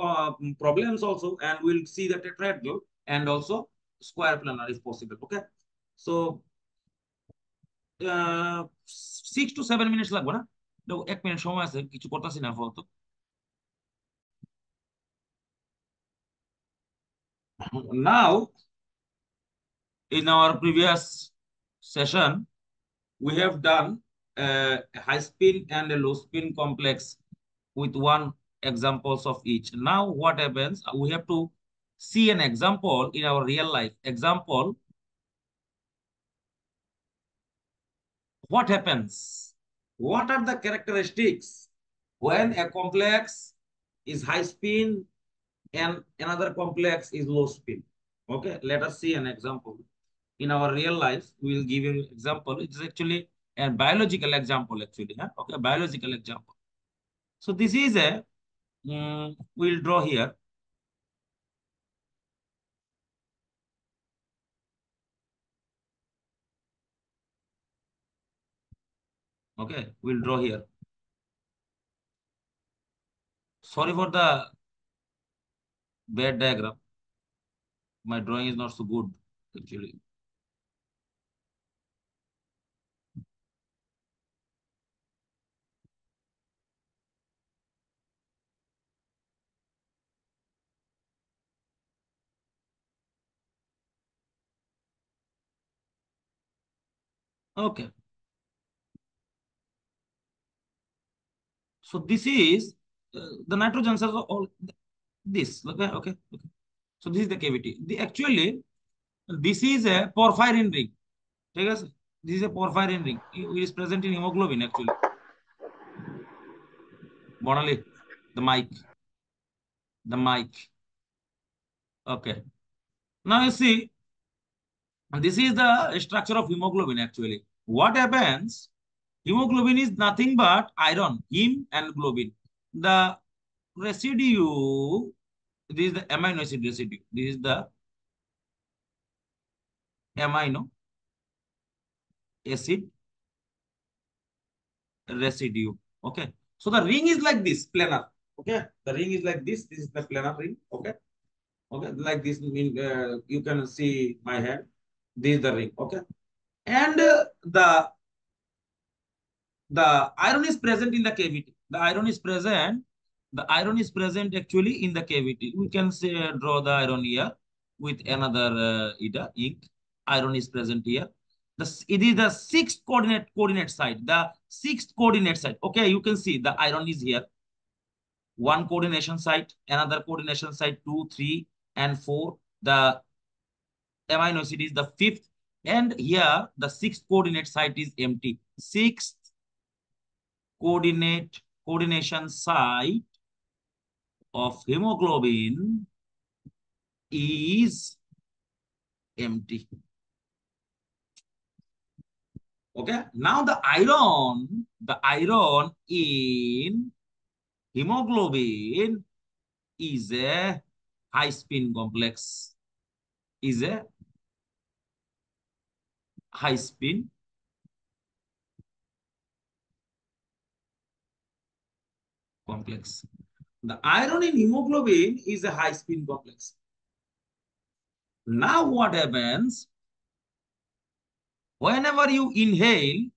Speaker 1: problems also, and we'll see the tetrahedral and also square planar if possible. Okay, so 6 to 7 minutes লাগবে না, তো 1 minute সময় আছে, কিছু করতেছি না আপাতত। Now in our previous session we have done a high spin and a low spin complex with one examples of each. Now what happens? We have to see an example in our real life. Example, what happens? What are the characteristics when a complex is high spin and another complex is low spin? Okay, let us see an example. In our real life, we will give you an example. It's actually a biological example, actually. Huh? Okay, biological example. So this is a, we'll draw here. Okay, we'll draw here. Sorry for the bad diagram. My drawing is not so good actually. Okay. So this is the nitrogens are all this. Okay, okay, okay. So this is the cavity. Actually, this is a porphyrin ring. ঠিক আছে? This is a porphyrin ring. It is present in hemoglobin actually. Bonali, the mic, the mic. Okay. Now you see, this is the structure of hemoglobin actually. What happens? Hemoglobin is nothing but iron, heme and globin. The residue, this is the amino acid residue. This is the amino acid residue. Okay. So the ring is like this, planar. Okay. The ring is like this. This is the planar ring. Okay. Okay. Like this, you can see my hand. This is the ring. Okay. And the iron is present in the cavity. The iron is present. The iron is present actually in the cavity. We can say draw the iron here with another ink. Iron is present here. It is the sixth coordinate side. The sixth coordinate side. Okay, you can see the iron is here. One coordination site, another coordination site, 2, 3, and 4. The amino acid is the fifth, and here the sixth coordinate site is empty. Sixth coordination site of hemoglobin is empty. Okay. Now the iron in hemoglobin is a high spin complex. Is a high spin complex. The iron in hemoglobin is a high spin complex. Now what happens? Whenever you inhale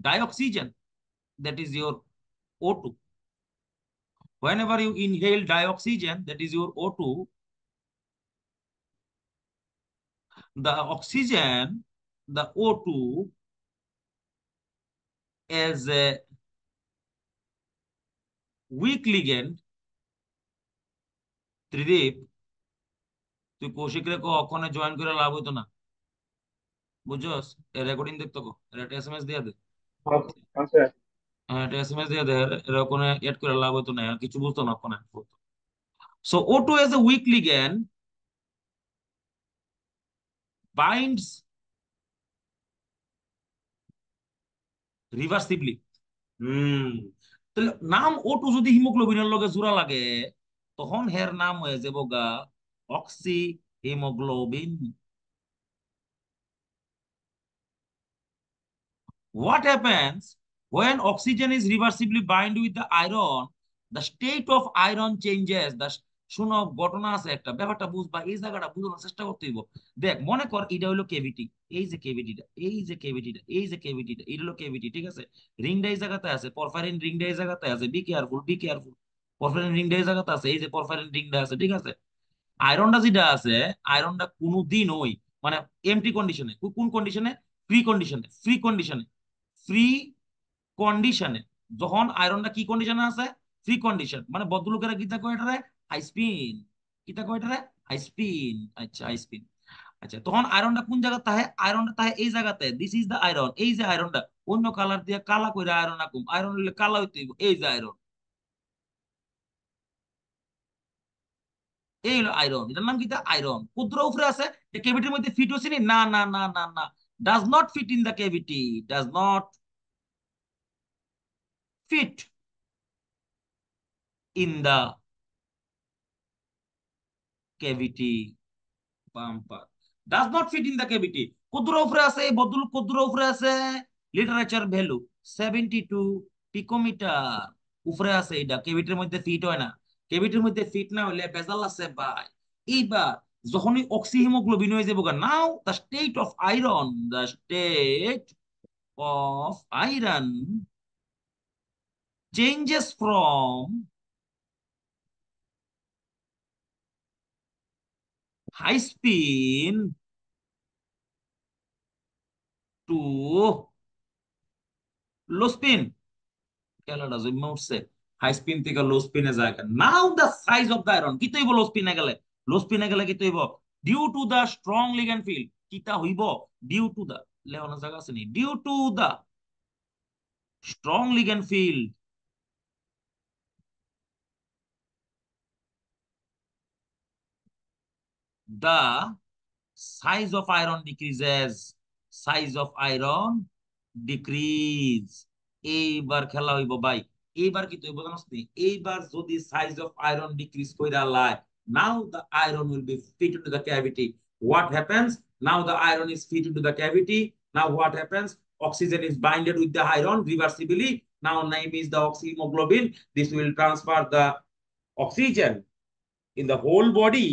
Speaker 1: dioxygen, that is your O2. Whenever you inhale dioxygen, that is your O2, the oxygen, the O2 as a weak ligand, Tridip তুই কৌশিক রে ওখানে join করে লাভ হইতো না, বুঝছস? Recording দেখতো কো, একটা SMS দিয়ে দে।
Speaker 5: আচ্ছা
Speaker 1: হ্যাঁ, একটা এসএমএস দিয়ে দে, এর ওখানে এড করে লাভ হইতো না, কিছু বুঝতো না ওখানে। So O2 as a weak ligand binds reversibly. তাহলে নাম O2 যদি হিমোগ্লোবিনের লগে জোড়া লাগে, তখন হের নাম হয়ে যাব গা oxy haemoglobin. What happens when oxygen is reversibly bind with the iron? The state of iron changes. শুনো, ঘটনা আছে একটা, ব্যাপারটা বুঝবা, এই জায়গাটা বুঝানোর চেষ্টা করতে হইব। দেখ, মনে কর এটা হইলো কেভিটি, এই যে কেভিটিটা, এই যে কেভিটিটা, এই যে কেভিটিটা, এটা হলো কেভিটি, ঠিক আছে? রিংটা এই জায়গাতে আছে, পরফাইরিন রিংটা এই জায়গাতে আছে, be careful, be careful. Porphyrin রিংটা এই জায়গাতে আছে, এই যে পরফাইরিন রিংটা আছে, ঠিক আছে? আয়রনটা যেটা আছে, আয়রনটা কোনোদিন ওই মানে এমটি কন্ডিশনে, কোন কন্ডিশনে? ফ্রি কন্ডিশনে, ফ্রি কন্ডিশনে, ফ্রি কন্ডিশনে। যখন আয়রনটা কি কন্ডিশনে আছে? ফ্রি কন্ডিশন, মানে বদলুকেরা কিতা কয় এটারে? High spin. কিতা কয় এটারে? High spin. আচ্ছা, হাই স্পিন। আচ্ছা, তখন আয়রনটা কোন জায়গা তাহে? আয়রনটা তাহে এই জায়গাতে। This is the iron. এই যে আয়রনটা, অন্য কালার দিয়ে কালা কইরা আয়রন আকুম, আয়রন হইলে কালা হইতে হইব। এই যে আয়রন, এই হলো আয়রন। এটার নাম কি? আয়রন। ক্ষুদ্র উপরে আছে, কেভিটির মধ্যে ফিট হচ্ছে না, না, না, না, না, does not fit in the cavity, does not fit in the cavity bumper, does not fit in the cavity. ক্ষুদ্র উপরে আছে, এই বদল ক্ষুদ্র উপরে আছে, লিটারেচার ভ্যালু 72 পিকোমিটার উপরে আছে, এটা কেভিটির মধ্যে ফিট হয় না। ক্যাভিটির মধ্যে ফিট না হলে ভেজাল আছে ভাই। এইবার যখনই অক্সিহিমোগ্লোবিন হয়ে যাবো, now the state of iron, the state of iron changes from high spin to low spin. খেলাটা জমা উঠছে, হাই স্পিন থেকে লো স্পিনে যায়। Now the size of the iron কি তৈব লো স্পিনে গেলে, লো স্পিনে গেলে কি তৈব, due to the strong ligand field কিতা হইব, ডিউ টু দ্য লেওয়ানোর জায়গা আছে নি, due to the strong ligand field the size of iron decreases, size of iron decrease। এইবার খেলা হইব ভাই, এইবার কি তুই বোঝানোস নি, এইবার যদি সাইজ অফ আয়রন ডিক্রিজ কইরা লাই, now the iron will be fit into the cavity, what happens, now the iron is fit into the cavity, now what happens, oxygen is binded with the iron reversibly, now name is the oxyhemoglobin, this will transfer the oxygen in the whole body,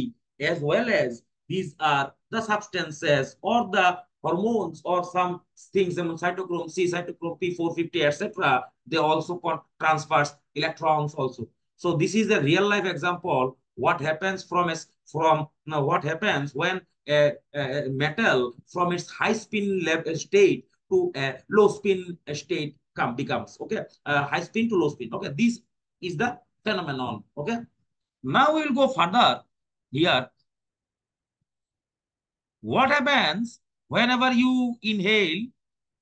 Speaker 1: as well as these are the substances or the hormones or some things, cytochrome C, cytochrome P450, etc. They also transfers electrons also. So this is a real life example. What happens from now? What happens when a metal from its high spin state to a low spin state becomes okay, high spin to low spin. Okay, this is the phenomenon. Okay. Now we will go further here. What happens whenever you inhale,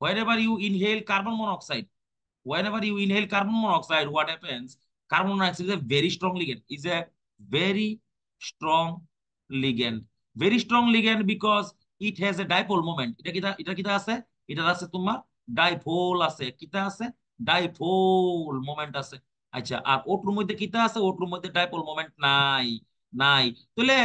Speaker 1: whenever you inhale carbon monoxide? Whenever you inhale carbon monoxide, what happens? Carbon monoxide is a very strong ligand. Is a very strong ligand. Very strong ligand because it has a dipole moment. এটা কিটা আছে? এটা আছে তোমার dipole আছে। কিটা আছে? Dipole moment আছে। আচ্ছা, আর ওটুর মধ্যে কিটা আছে? ওটুর মধ্যে ডাইপোল মোমেন্ট নাই। নাই। তাহলে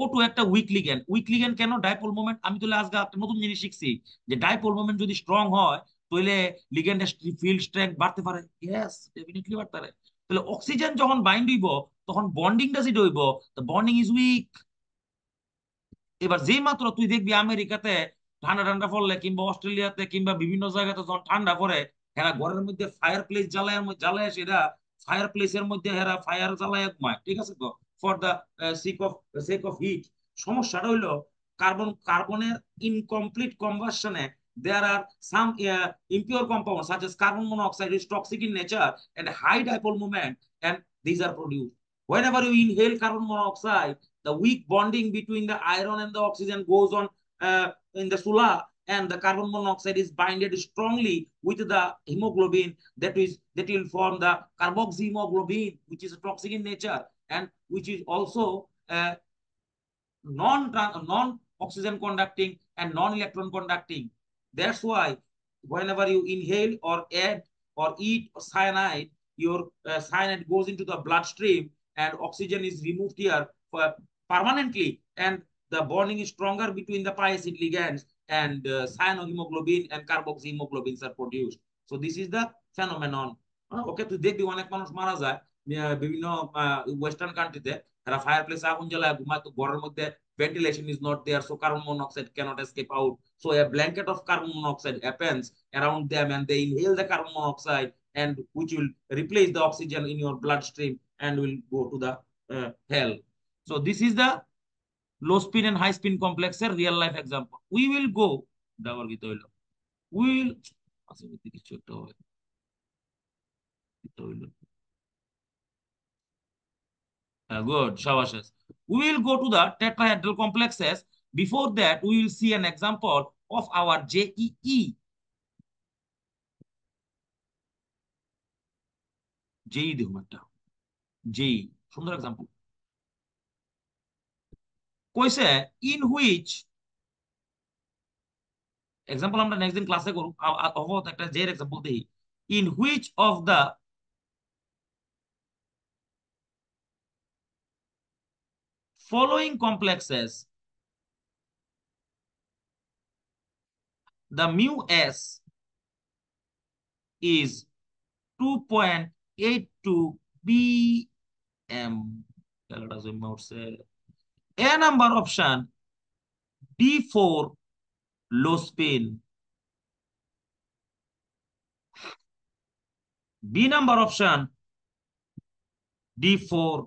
Speaker 1: ওটু একটা উইক লিগ্যান্ড। উইক লিগ্যান্ড কেন? Dipole moment. আমি তাহলে আজকে একটা নতুন জিনিস শিখছি যে ডাইপোল মোমেন্ট যদি স্ট্রং হয় তাহলে লিগ্যান্ডের ফিল্ড স্ট্রেংথ বাড়তে পারে। ইয়েস, ডেফিনেটলি বাড়তে পারে। তাহলে অক্সিজেন যখন বাইন্ড হইব তখন বন্ডিংটা যেটা হইব, দ্য বন্ডিং ইজ উইক। এবার যেই মাত্র তুই দেখবি আমেরিকাতে ঠান্ডা ঠান্ডা পড়লে কিংবা অস্ট্রেলিয়াতে কিংবা বিভিন্ন জায়গাতে যখন ঠান্ডা পড়ে, এরা ঘরের মধ্যে ফায়ার প্লেস জ্বালায়, জ্বালায় সেটা ফায়ার প্লেসের মধ্যে এরা ফায়ার জ্বালায় ঘুমায়। ঠিক আছে তো, for the sake of heat. সমস্যাটা হইলো কার্বনের ইনকমপ্লিট কম্বাসনে there are some impure compounds such as carbon monoxide is toxic in nature and high dipole moment, and these are produced whenever you inhale carbon monoxide. The weak bonding between the iron and the oxygen goes on in the sula, and the carbon monoxide is binded strongly with the hemoglobin, that will form the carboxyhemoglobin, which is toxic in nature and which is also non oxygen conducting and non electron conducting. That's why whenever you inhale or add or eat cyanide, your cyanide goes into the bloodstream and oxygen is removed here for permanently, and the bonding is stronger between the pi acid ligands, and cyanohemoglobin and carboxyhemoglobins are produced. So this is the phenomenon. Okay, তো দেখবি অনেক মানুষ মারা যায় বিভিন্ন western কান্ট্রিতে, তারা fire place আগুন জ্বালায় ঘুমায়, তো ঘরের মধ্যে ventilation is not there, so carbon monoxide cannot escape out. So a blanket of carbon monoxide happens around them, and they inhale the carbon monoxide, and which will replace the oxygen in your bloodstream and will go to the hell. So this is the low spin and high spin complexer real life example. We will go. We will. Good, Shabashes. We will go to the tetrahedral complexes. Before that, we will see an example of our JEE. JEE দেখুন একটা। JEE, সুন্দর example. কইছে in which example আমরা next দিন ক্লাসে করব। অবত একটা জের example দেই। In which of the following complexes the mu s is 2.82 B M. খেলাটা জমে উঠছে। A number option D4 low spin. B number option D4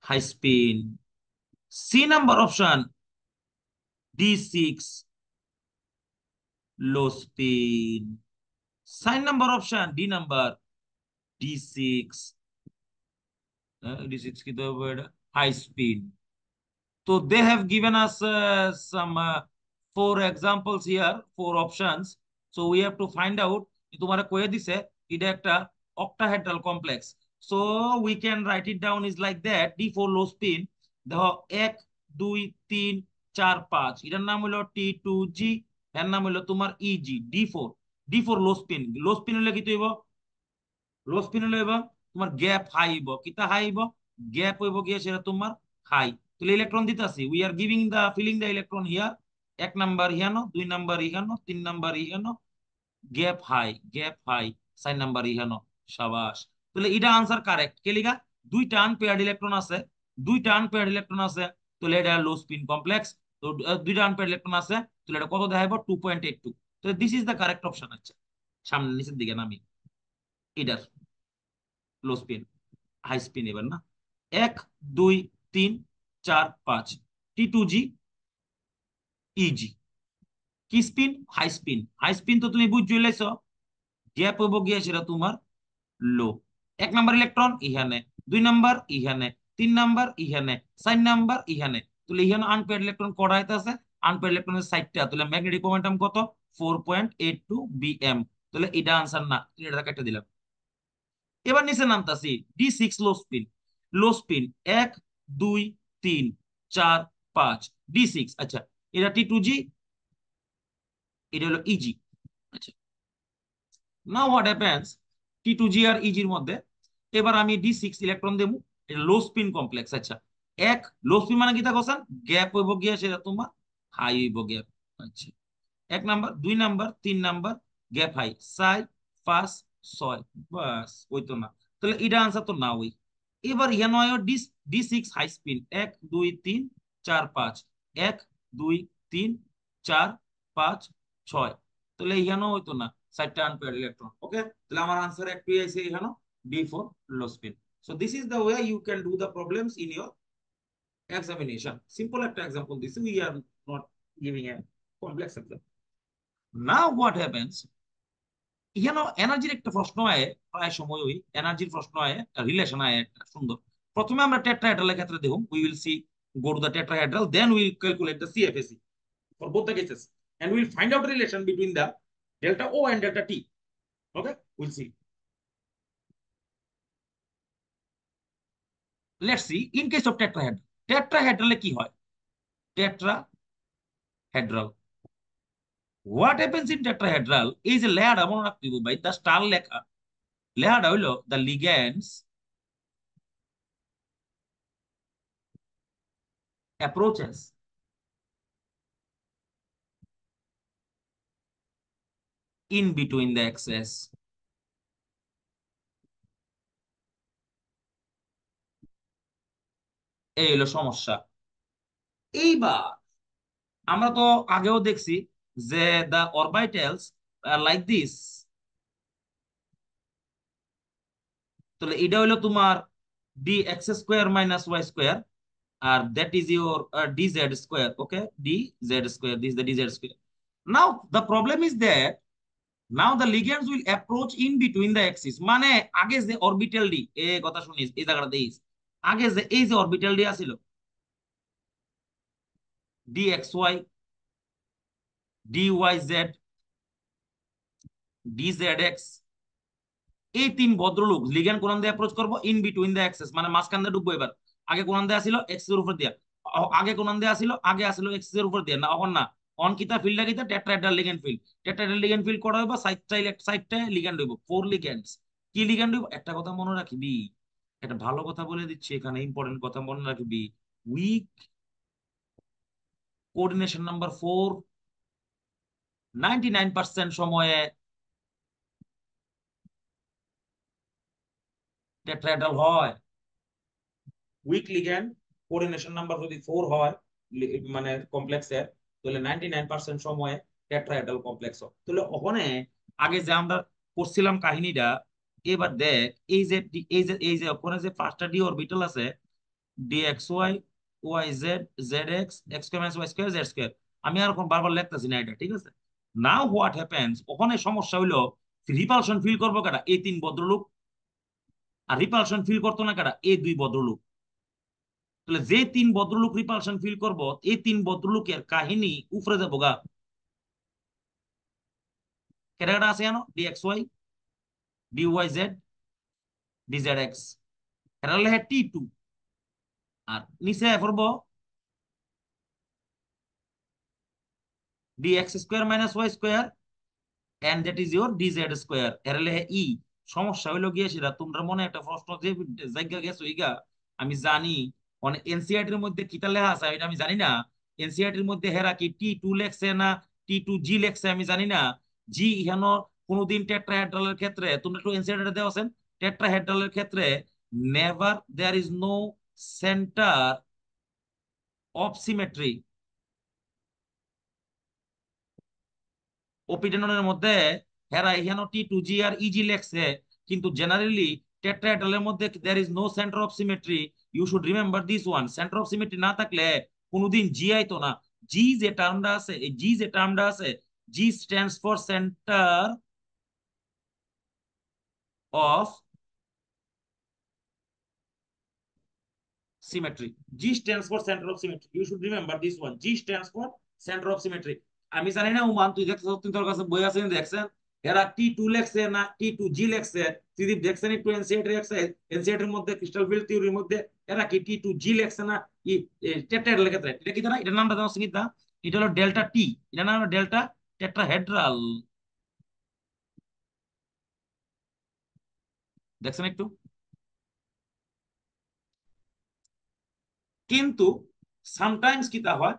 Speaker 1: high spin. C number option D6 low spin. 4 number option D number D6 D6 কি দেবো এটা, high spin. So they have given us some 4 examples here, 4 options. So we have to find out তোমার কয়ে দিছে এটা একটা octahedral complex. So we can write it down is like that. D4 low spin দেখো 1 2 3 4 5, এটার নাম হলো T2G, এর নাম হলো তোমার EG। D4 low spin, low spin হলে কি হইব, লো স্পিন হলে হইব তোমার গ্যাপ হাই হইব, কিতা হাই হইব, গ্যাপ হইব গিয়ে সেটা তোমার হাই। তাহলে ইলেকট্রন দিতেছি, we are giving the filling the electron here. 1 number ইহানো, 2 নাম্বার ইহানো, 3 নাম্বার ইহানো, gap high, gap high, 4 number ইহানো। সাবাস। তাহলে এটা আনসার কারেক্ট। কে লিগা, দুইটা আনপেয়ার্ড ইলেকট্রন আছে, দুইটা আনপেয়ার্ড ইলেকট্রন আছে, তাহলে এটা লো স্পিন কমপ্লেক্স। তো দুইটা আনপেয়ার্ড ইলেকট্রন আছে, তাহলে এটা কত দেখাইবো, 2.82। তাহলে this is the correct option. আচ্ছা, সামনে নিচের দিকে নামি, এটার লো স্পিন, হাই স্পিন এবার না। 1 2 3 4 5, T2G EG। কি spin, high spin. High spin তো তুমি বুঝ চলেছ, গ্যাপ হইব গিয়ে সেটা তোমার লো। 1 নাম্বার ইলেকট্রন ইহানে, 2 নাম্বার ইহানে, 3 নাম্বার ইহানে, 4 নাম্বার ইহানে। তাহলে ইহানে আনপেয়ার্ড ইলেকট্রন কটা আছে, আনপেয়ার্ড ইলেকট্রনের 4টা। তাহলে ম্যাগনেটিক মোমেন্টাম কত, 4.82 বিএম। তাহলে এটা আনসার না, এটা কেটে দিলাম। এবার নিচে নামতাছি, D6 লো স্পিন। লো স্পিন 1 2 3 4 5, D6। আচ্ছা, এটা T2G, এটা হলো ইজি। আচ্ছা, নাও হোয়াট হ্যাপেন্স, T2G আর ইজির মধ্যে এবার আমি D6 ইলেকট্রন দেবো, এটা লো স্পিন কমপ্লেক্স। আচ্ছা, এক লো স্পিন মানে কি তা কোসান, গ্যাপ হইব গিয়া সেটা তোমার হাই হইব গ্যাপ। আচ্ছা, 1 number, 2 number, 3 number, gap high, 4 5 6, বাস ওই তো না। তাহলে এটা আনসার তো না ওই। এবার ইয়া নয় D6 হাই স্পিন 1 2 3 4 5, 1 2 3 4 5 6, তাহলে ইহানো হইতো না, 4টা আনপেয়ার্ড ইলেকট্রন। ওকে, তাহলে আমার আনসার একটু আইছে ইহানো D4 low spin. So this is the way you can do the problems in your examination. Simple একটা এক্সাম্পল দিছি, we are not giving a complex example. Now what happens, এখানে এনার্জির একটা প্রশ্ন আয়, প্রায় সময়ই এনার্জির প্রশ্ন আয়, রিলেশন আয় একটা সুন্দর। প্রথমে আমরা টেট্রাহেড্রালের ক্ষেত্রে দেখো, we will see, go to the tetrahedral, then we will calculate the CFSE for both the cases, and we will find out the relation between the delta O and delta T. Okay, we'll see. Let's see in case of tetrahedral. Tetrahedral কি হয়, tetrahedral, what happens in tetrahedral is a লেহাটা মনে রাখতে হবে ভাই, the star লেখা, লেহাটা হইলো the ligands approaches in between the axes. এই হলো সমস্যা। এইবার আমরা তো আগেও দেখছি যে the orbitals are like this, তাহলে এটা হলো তোমার dx square minus y square, আর that is your dz square. Okay, dz square, this is the dz square. Now the problem is that now the ligands will approach in between the axis, মানে আগে যে orbital D, এই কথা শুনিস এই জায়গাটা দেইস, আগে যে এই যে অরবিটাল ডি আছিল dxy dyz dzx, এই 3 ভদ্রলোক লিগ্যান্ড কোন দিয়ে অ্যাপ্রোচ করবো, ইন বিটুইন দ্য অ্যাক্সেস, মানে মাঝখান দিয়ে ঢুকবো। এবার আগে কোন দিয়ে আসিল, এক্স এর উপর দিয়া, আগে কোন দিয়ে আসিল, আগে আসিল এক্স এর উপর দিয়া, না এখন না, অন কিতা ফিল্ডটা কিতা, tetrahedral ligand field. Tetrahedral ligand field করা হইব, সাইডটায় লিগ্যান্ড হইব, 4 লিগ্যান্ডস। কি লিগ্যান্ড হইব, একটা কথা মনে রাখবি, একটা ভালো কথা বলে দিচ্ছি এখানে, ইম্পর্টেন্ট কথা মনে রাখবি, উইক কোঅর্ডিনেশন নাম্বার 4, 99% সময়ে টেট্রাহেড্রাল হয়। উইক লিগ্যান্ড কোঅর্ডিনেশন নাম্বার যদি 4 হয় মানে কমপ্লেক্সের, তাহলে 99% সময়ে টেট্রাহেড্রাল কমপ্লেক্স হয়। তাহলে ওখানে আগে যে আমরা করছিলাম কাহিনীটা, এবার দেখ এই যে ওখানে যে 5টা ডি অরবিটাল আছে, dxy yz zx x square minus y square z square, আমি আর এখন বারবার লিখতেছি না এটা, ঠিক আছে? নাও হোয়াট হ্যাপেন্স, ওখানে সমস্যা হইলো রিপালশন ফিল করবো কারা? এই 3 ভদ্রলোক। আর রিপালশন ফিল করতো না কারা? এই 2 ভদ্রলোক। তাহলে যে 3 ভদ্রলোক রিপালশন ফিল করবো, এই 3 ভদ্রলোকের কাহিনী উপরে যাবো গা। কেটা কেটা আছে জানো? dxy dyz dzx, এটা লেখে T2। আর নিচে করবো dx square minus y square and that is your dz square, এর লেখে ই। সমস্যা হইলো গিয়ে সেটা তোমরা মনে একটা প্রশ্ন যে জায়গা গেছো ইগা, আমি জানি অনেক এনসিআরটি এর মধ্যে কিতা লেখা আছে এটা আমি জানি না। এনসিআরটি এর মধ্যে হেরা কি T2 লেখছে না T2G লেখছে আমি জানি না। জি ইহানো কোনোদিন টেট্রাহেড্রালের ক্ষেত্রে তোমরা একটু এনসিআরটি দেওয়া আছেন, টেট্রাহেড্রালের ক্ষেত্রে never there is no centre of symmetry. ওপিটেননের মধ্যে হেরা ইহানো T2G আর ইজি লেখছে, কিন্তু জেনারেলি টেট্রাহেড্রালের মধ্যে there is no centre of symmetry. You should remember this one, centre of symmetry না থাকলে কোনোদিন জি আইতো না। জি যে টার্মটা আছে, এই জি যে টার্মটা আছে, G stands for centre of symmetry. G stands for center of symmetry. You should remember this one. G stands for center of symmetry. আমি জানি না উমান তুই দেখছ, তুই তোর কাছে বই আছে দেখছেন এরা T2 লেখছে না T2G লেখছে? তুই দেখছেন একটু এনসিআরটি লেখছে, এনসিআরটি এর মধ্যে ক্রিস্টাল ফিল্ড থিওরির মধ্যে এরা কি T2G লেখছে না টেট্রাহেড্রাল লেখছে? এটা কি জানা? এটার নামটা জানো সঙ্গীতা? এটা হলো ডেল্টা টি, এটার নাম হলো ডেল্টা টেট্রাহেড্রাল। দেখছেন একটু? কিন্তু সামটাইমস কিতা হয়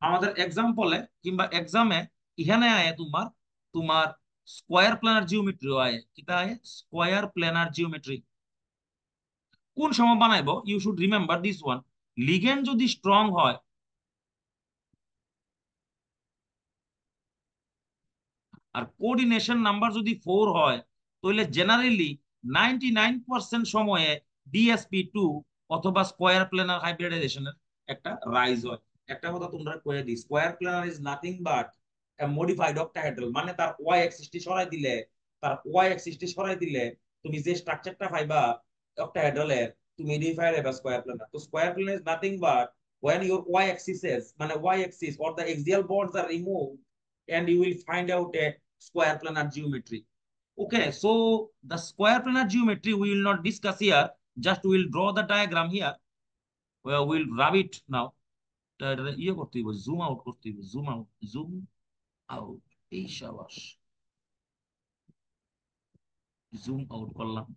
Speaker 1: আমাদের এক্সাম্পলে কিংবা এক্সামে, ইহানে আয় তোমার তোমার স্কোয়ার প্ল্যানার জিওমেট্রি আয়। কিতা আয়? Square planar geometry. কোন সময় বানাইবো? You should remember this one. Ligand যদি স্ট্রং হয় আর কোঅর্ডিনেশন নাম্বার যদি 4 হয়, তাহলে জেনারেলি 99% সময়ে DSP2 অথবা স্কোয়ার প্ল্যানার হাইব্রিডাইজেশনের একটা রাইজ হয়। একটা কথা তোমরা কয়ে দিই, square planar is nothing but modified octahedral, মানে তার ওয়াই এক্সিসটি সরাই দিলে, তার ওয়াই এক্সিসটি সরাই দিলে তুমি যে স্ট্রাকচারটা পাইবা অক্টাহেড্রালের, তুমি এটাই পাইবা স্কোয়ার প্ল্যানার। তো square planar is nothing but when your y axis মানে y axis or the axial bonds are removed, and you will find out a square planar geometry. Okay, so the square planar geometry we will not discuss here, just we will draw the diagram here. Well, we'll rub it now. ইয়ে করতে হবে, zoom out করতে হবে, zoom out, zoom out. এই সাবাস, zoom out করলাম,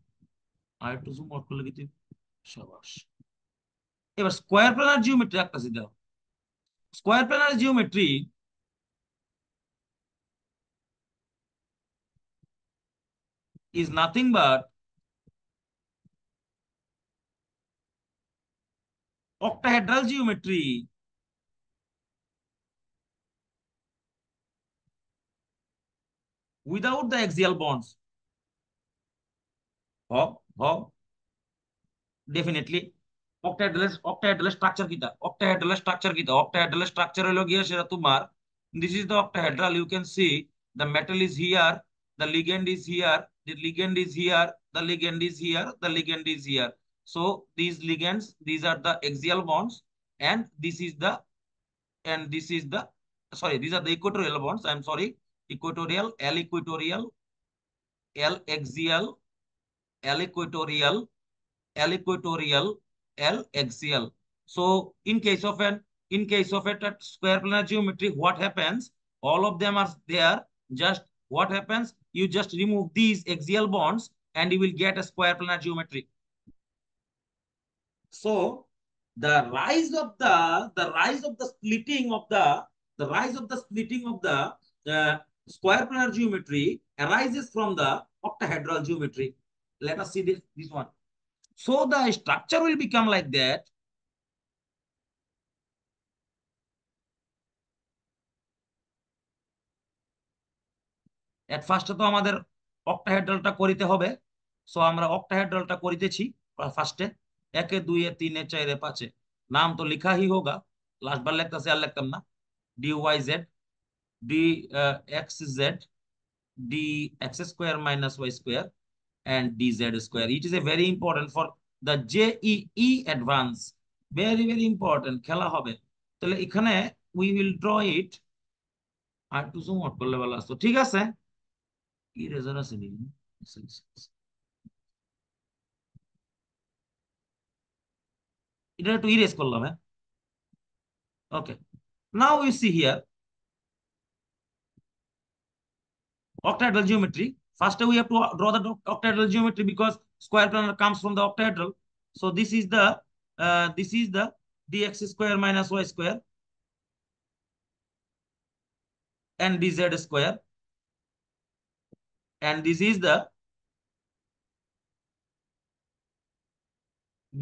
Speaker 1: আর একটু zoom out করলে কিন্তু সাবাস। এবার স্কোয়ার প্ল্যানার জিওমেট্রি একটা দাও। Square planar geometry is nothing but octahedral geometry without the axial bonds. Ho, definitely. octahedral structure kita, octahedral structure kita, octahedral structure holo giye seta tumar, this is the octahedral. You can see the metal is here, the ligand is here, the ligand is here, the ligand is here, the ligand is here. So these ligands, these are the axial bonds, and this is the, and this is the, sorry, these are the equatorial bonds, I'm sorry, equatorial, L equatorial, L axial, L equatorial, L equatorial, L axial. So in case of a square planar geometry, what happens? All of them are there. Just what happens? You just remove these axial bonds and you will get a square planar geometry. So the rise of the splitting of the rise of the splitting of the square planar geometry arises from the octahedral geometry. Let us see this one. So the structure will become like that. এট ফার্স্টে তো আমাদের অক্টাহেড্রালটা করিতে হবে, so আমরা অক্টাহেড্রালটা করিতেছি ফার্স্টে। একে দুইয়ে তিনে চারে পাঁচে নাম তো লিখা হি হোগা, লাস্ট বার লিখতেছি আর লিখতাম না। D Y Z, d x z, d x square minus Y square and dz square. It is a very important for the JEE advance. Very important খেলা হবে। তাহলে এখানে we will draw it। আর একটু zoom out করলে ভালো আসতো, ঠিক আছে। ইরেজার আছে নি? এটা একটু ইরেজ করলাম, হ্যাঁ। Okay, now you see here octahedral geometry. First we have to draw the octahedral geometry because square planar comes from the octahedral. So this is the dx square minus y square and dz square, and this is the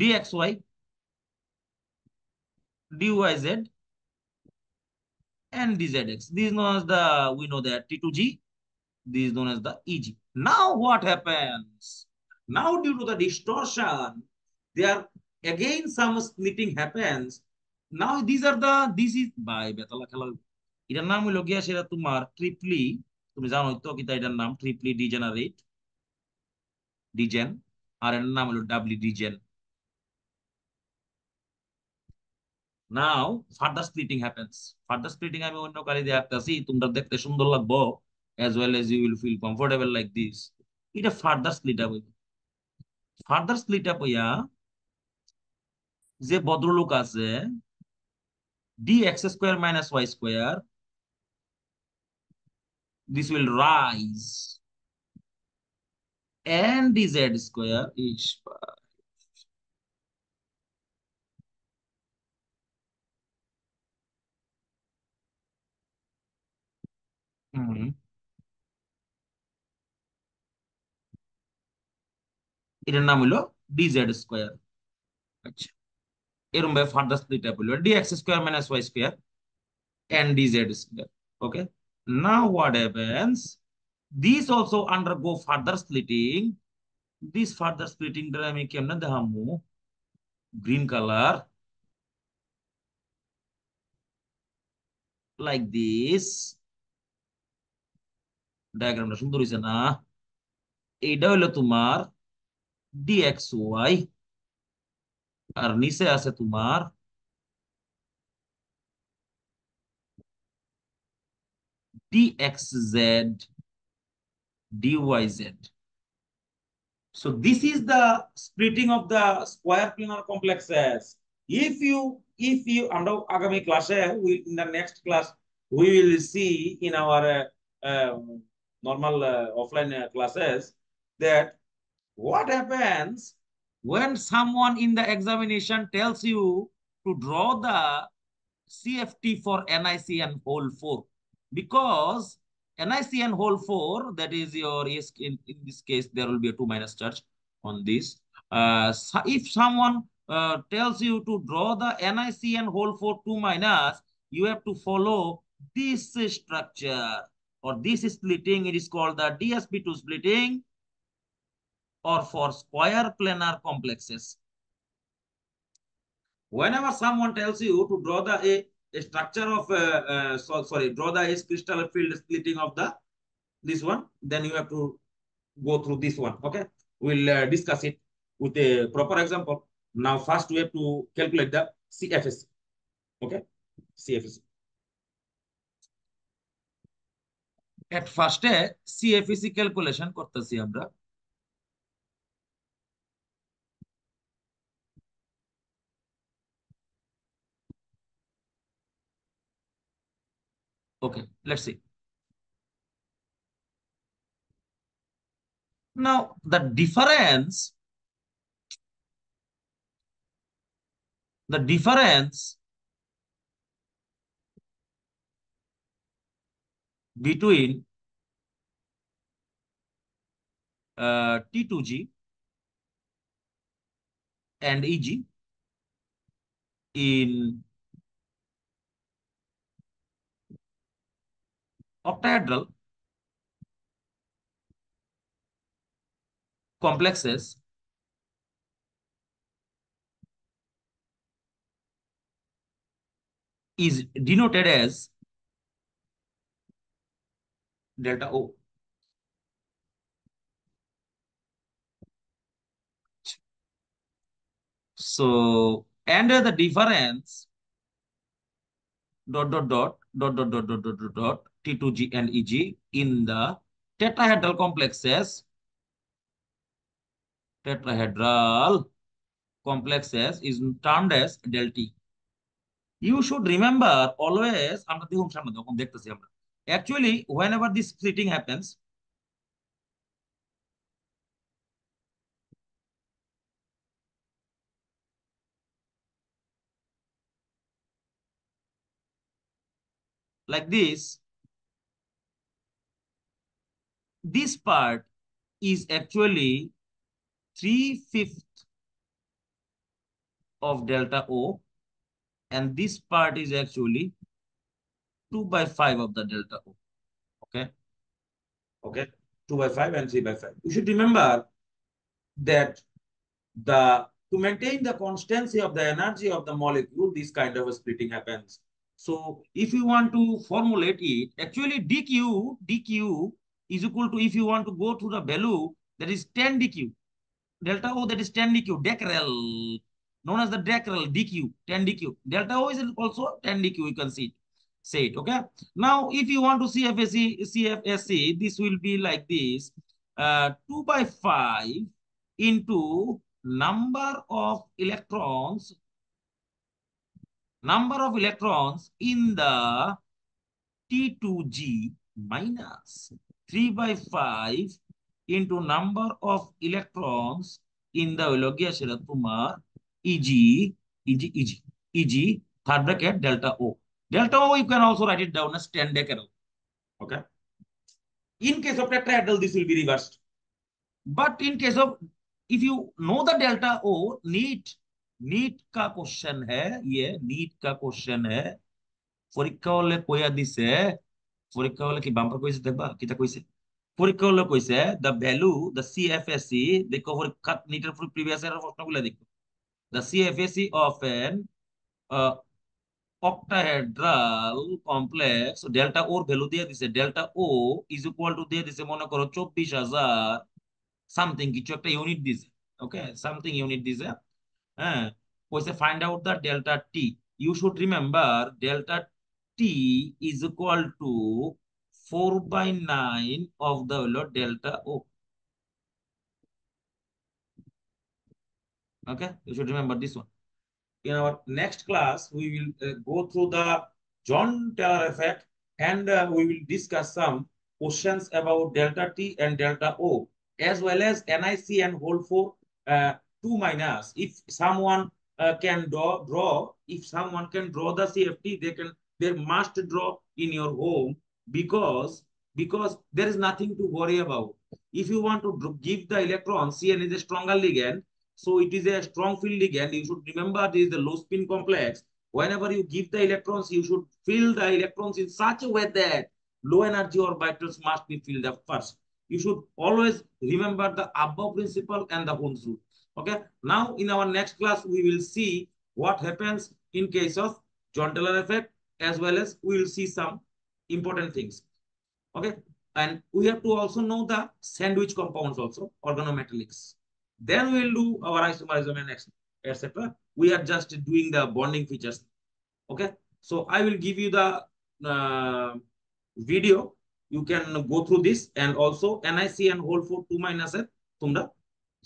Speaker 1: dxy, dyz, and dzx. This is known as the, we know that T2G. This is known as the EG. Now what happens? Now due to the distortion, there again some splitting happens. Now these are the, this is by betala খেলা। এটার নাম হইলো গিয়া সেটা তোমার Tripoli, তুমি জানো তো কি এটার নাম ট্রিপলি ডিজেনারেট, ডিজেন। আর এর নাম হলো doubly degen. Now further splitting happens. Further splitting আমি অন্য কালি দিয়ে আঁকতেছি, তোমরা দেখতে সুন্দর লাগবো, as well as you will feel comfortable like this. এটা ফার্দার স্প্লিট আপ হইবে। ফার্দার স্প্লিট আপ হইয়া যে ভদ্রলোক আছে d x square minus Y square, this will rise, and dz square is hmm, এটার নাম হলো dz স্কোয়ার। আচ্ছা, এরকম ভাবে ফার্দার স্প্লিট আপ হলো dx square minus Y square and dz square. Okay, now what happens? These also undergo further splitting. This further splitting দ্বারা আমি কেমনে দেখামু? Green colour, like this। ডায়াগ্রামটা সুন্দর হইছে না? এইটা হলো তোমার dxy, আর নিচে আছে তোমার dxz, dyz. So this is the splitting of the square planar complexes. If you under agami class, we in the next class we will see in our normal offline classes that what happens when someone in the examination tells you to draw the CFT for NICN whole 4, because NICN whole 4, that is your, yes, in this case there will be a 2 minus charge on this. If someone tells you to draw the NICN whole 4 2 minus, you have to follow this structure or this splitting. It is called the DSP2 splitting, or for square planar complexes. Whenever someone tells you to draw a structure of draw the S crystal field splitting of the this one, then you have to go through this one. Okay, we'll discuss it with a proper example. Now first we have to calculate the CFSC. Okay, CFSC. At first CFSC calculation করতেছি আমরা। Okay, let's see. Now the difference between T2G and Eg in octahedral complexes is denoted as delta O. So, and the difference dot dot dot dot dot dot dot dot dot dot T2G and Eg in the tetrahedral complexes is termed as del T. You should remember always আমরা দেখুন সামনে যখন দেখতেছি আমরা actually whenever this splitting happens like this part is actually 3/5 of delta O, and this part is actually 2/5 of the delta O. Okay, 2/5 and 3/5. You should remember that to maintain the constancy of the energy of the molecule, this kind of a splitting happens. So if you want to formulate it, actually dq is equal to, if you want to go to the value that is 10 dq, delta O that is 10 dq, Becquerel, known as the Becquerel dq, 10 dq. Delta O is also 10 dq, you can say it, okay? Now, if you want to CFSC, this will be like this, 2/5 into number of electrons in the T2G minus 3/5 into number of electrons in the EG, third bracket delta O. Delta O, you can also write it down as 10 becquerel. Okay. In case of tetrahedral, this will be reversed. But in case of, if you know the delta O, NEET का question है, ये NEET का question है পরীক্ষা হলে কইয়া দিছে, পরীক্ষা হলে কি বাম্পার কইছে দেখবা কিটা কইছে, পরীক্ষা হলে কইছে the value the CFSC, দেখো পরীক্ষা নিটের প্রিভিয়াস ইয়ার প্রশ্নগুলো দেখো, the CFSC of an octahedral complex, delta O value দিয়ে দিছে, delta O is equal to দিয়ে দিছে মনে করো 24,000 সামথিং কিছু একটা ইউনিট দিছে, ওকে সামথিং ইউনিট দিছে, হ্যাঁ কইছে find out the delta T. You should remember delta T is equal to 4/9 of the হলো delta O. Okay, you should remember this one. In our next class, we will go through the John Taylor effect, and we will discuss some questions about delta T and delta O, as well as NIC and whole for 2 minus. If someone can draw, if someone can draw the CFT, they must draw in your home, because there is nothing to worry about. If you want to give the electron, Cn is a stronger ligand, so it is a strong field ligand. You should remember this is the low spin complex. Whenever you give the electrons, you should fill the electrons in such a way that low energy orbitals must be filled up first. You should always remember the above principle and the Hund's rule. Okay. Now, in our next class, we will see what happens in case of John Taylor effect, as well as we will see some important things. Okay. And we have to also know the sandwich compounds also, organometallics. Then we will do our isomerism and etc. We are just doing the bonding features. Okay. So I will give you the video. You can go through this, and also NIC and whole for 2 minus এর তোমরা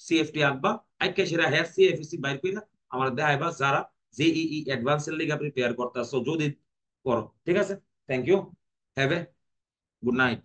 Speaker 1: CFT আঁকবা, আইকা সেরা hair CFSC বাইর কইরা আমরা দেখাইবা যারা JEE advance এর লাগা prepare করতাছো, যদি করো। ঠিক আছে, thank you, have a good night.